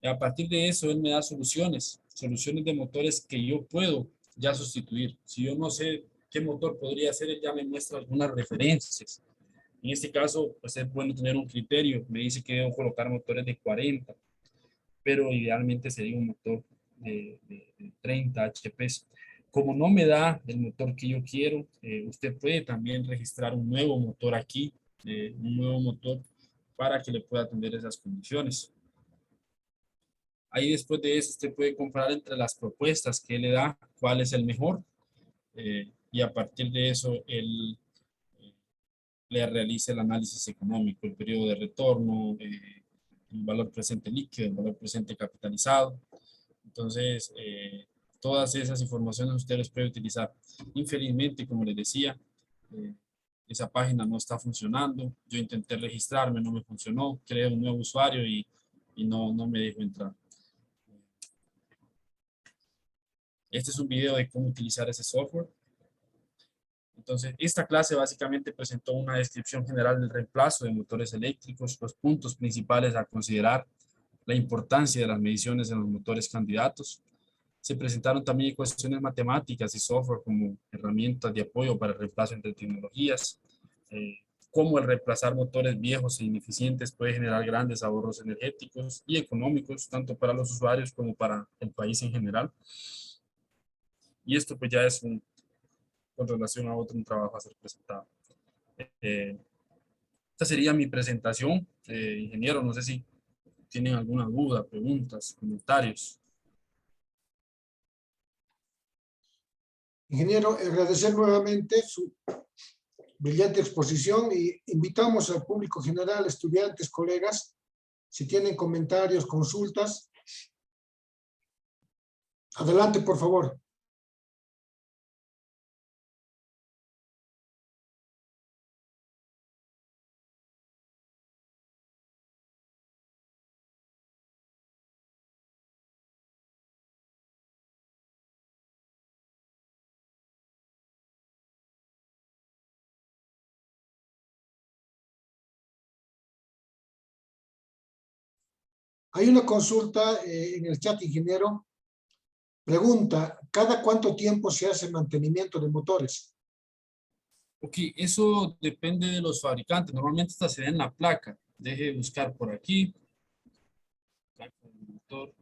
Y a partir de eso él me da soluciones de motores que yo puedo ya sustituir. Si yo no sé qué motor podría ser, él ya me muestra algunas referencias. En este caso, pues es bueno tener un criterio. Me dice que debo colocar motores de 40, pero idealmente sería un motor de 30 HP. Como no me da el motor que yo quiero, usted puede también registrar un nuevo motor aquí, un nuevo motor para que le pueda atender esas condiciones. Ahí después de eso usted puede comparar entre las propuestas que le da, cuál es el mejor, y a partir de eso él le realiza el análisis económico, el periodo de retorno, el valor presente líquido, el valor presente capitalizado. Entonces, todas esas informaciones usted las puede utilizar. Infelizmente, como les decía, esa página no está funcionando. Yo intenté registrarme, no me funcionó. Creé un nuevo usuario y no me dejó entrar. Este es un video de cómo utilizar ese software. Entonces, esta clase básicamente presentó una descripción general del reemplazo de motores eléctricos, los puntos principales a considerar, la importancia de las mediciones en los motores candidatos. Se presentaron también cuestiones matemáticas y software como herramientas de apoyo para el reemplazo entre tecnologías, cómo el reemplazar motores viejos e ineficientes puede generar grandes ahorros energéticos y económicos, tanto para los usuarios como para el país en general. Y esto pues ya es con relación a un trabajo a ser presentado. Esta sería mi presentación. Ingeniero, no sé si tienen alguna duda, preguntas, comentarios. Ingeniero, agradecer nuevamente su brillante exposición y invitamos al público general, estudiantes, colegas, si tienen comentarios, consultas. Adelante, por favor. Hay una consulta en el chat, ingeniero. Pregunta, ¿cada cuánto tiempo se hace mantenimiento de motores? Ok, eso depende de los fabricantes. Normalmente esta se da en la placa. Deje de buscar por aquí. Placa del motor.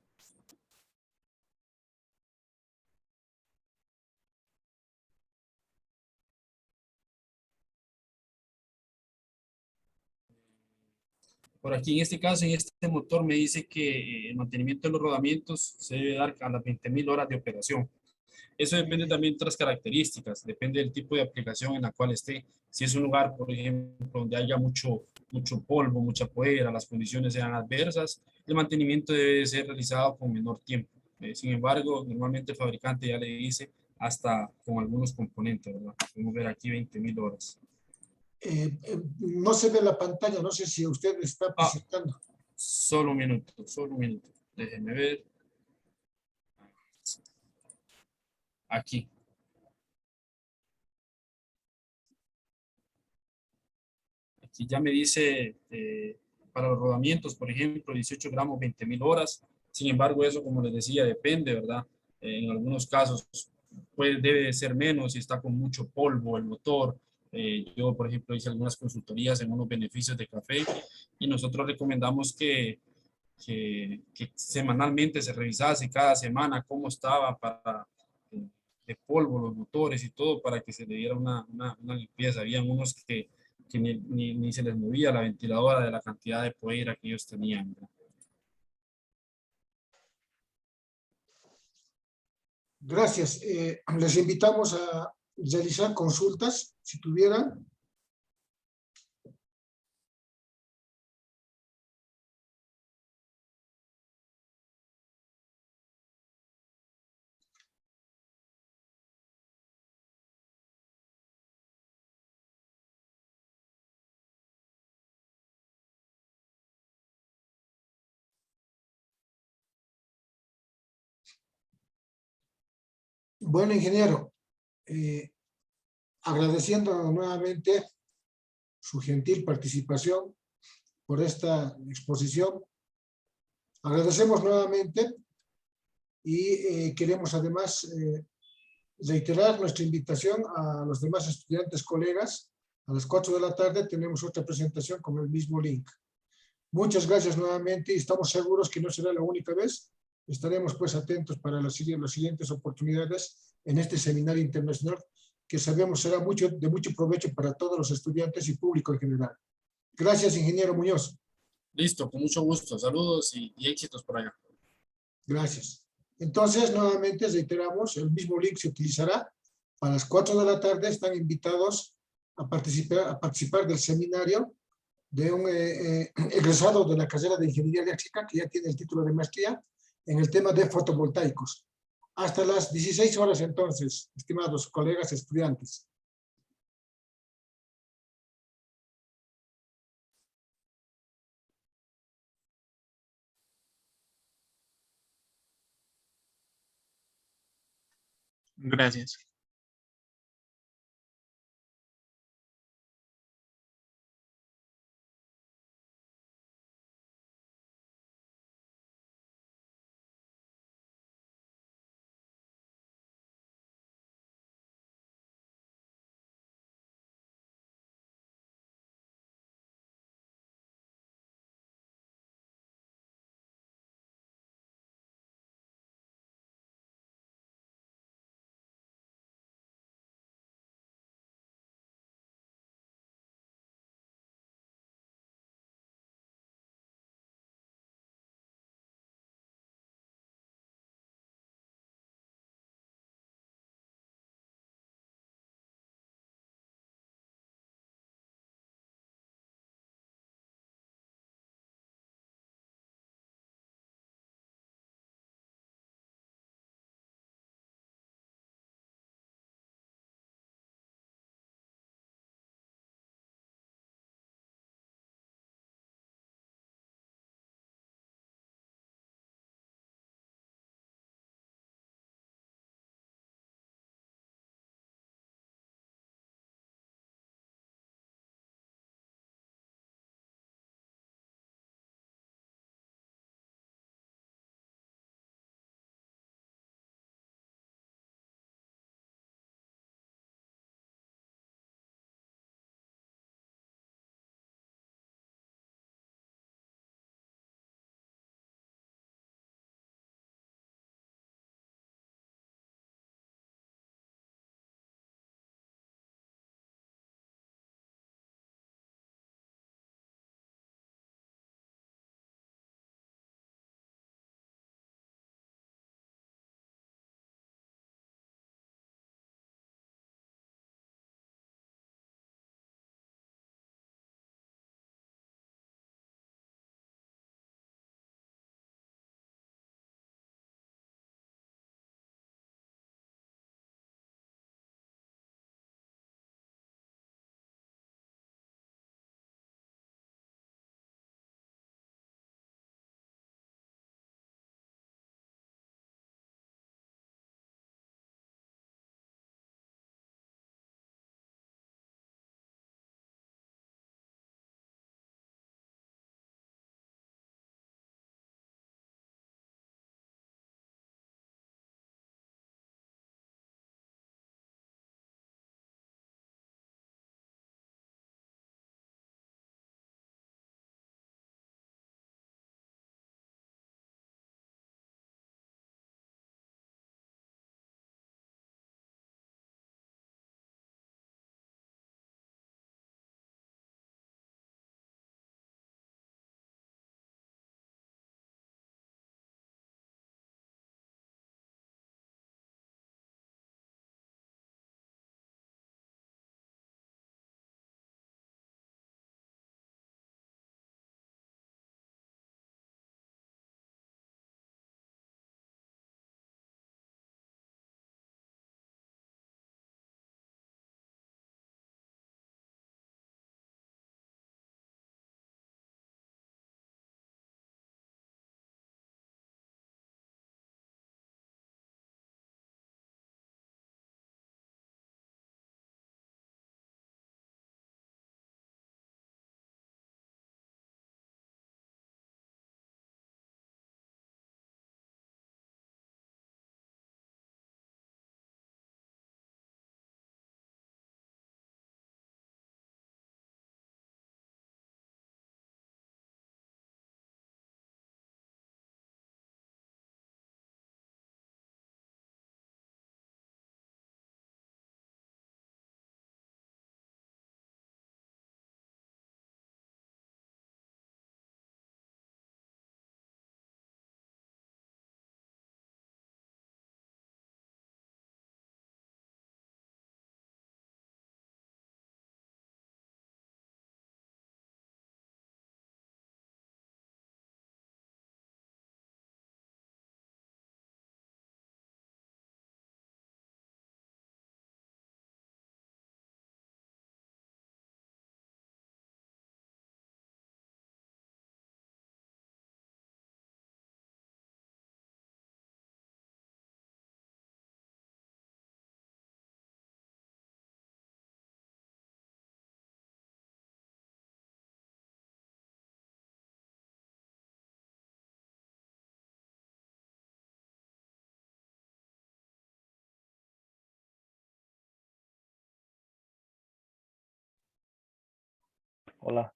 Por aquí, en este caso, en este motor me dice que el mantenimiento de los rodamientos se debe dar a las 20.000 horas de operación. Eso depende también de otras características, depende del tipo de aplicación en la cual esté. Si es un lugar, por ejemplo, donde haya mucho polvo, mucha poeira, las condiciones sean adversas, el mantenimiento debe ser realizado con menor tiempo. Sin embargo, normalmente el fabricante ya le dice hasta con algunos componentes, ¿verdad? Podemos ver aquí 20.000 horas. No se ve la pantalla, no sé si usted está Ah, presentando. solo un minuto, solo un minuto. Déjenme ver. Aquí. Aquí ya me dice para los rodamientos, por ejemplo, 18 gramos, 20.000 horas. Sin embargo, eso, como les decía, depende, ¿verdad? En algunos casos debe ser menos si está con mucho polvo el motor. Yo, por ejemplo, hice algunas consultorías en unos beneficios de café y nosotros recomendamos que semanalmente se revisase cada semana cómo estaba para de polvo los motores y todo para que se le diera una limpieza. Habían unos que ni se les movía la ventiladora de la cantidad de poeira que ellos tenían, ¿verdad? Gracias. Les invitamos a realizar consultas, si tuvieran. Bueno, ingeniero, agradeciendo nuevamente su gentil participación por esta exposición. Agradecemos nuevamente y queremos además reiterar nuestra invitación a los demás estudiantes, colegas. A las 4 de la tarde tenemos otra presentación con el mismo link. Muchas gracias nuevamente y estamos seguros que no será la única vez. Estaremos pues atentos para las siguientes oportunidades en este seminario internacional que sabemos será de mucho provecho para todos los estudiantes y público en general. Gracias, ingeniero Muñoz. Listo, con mucho gusto. Saludos y éxitos por allá. Gracias. Entonces, nuevamente reiteramos, el mismo link se utilizará para las 4 de la tarde. Están invitados a participar del seminario de un egresado de la carrera de Ingeniería Eléctrica que ya tiene el título de maestría en el tema de fotovoltaicos. Hasta las 16 horas entonces, estimados colegas estudiantes. Gracias. Hola.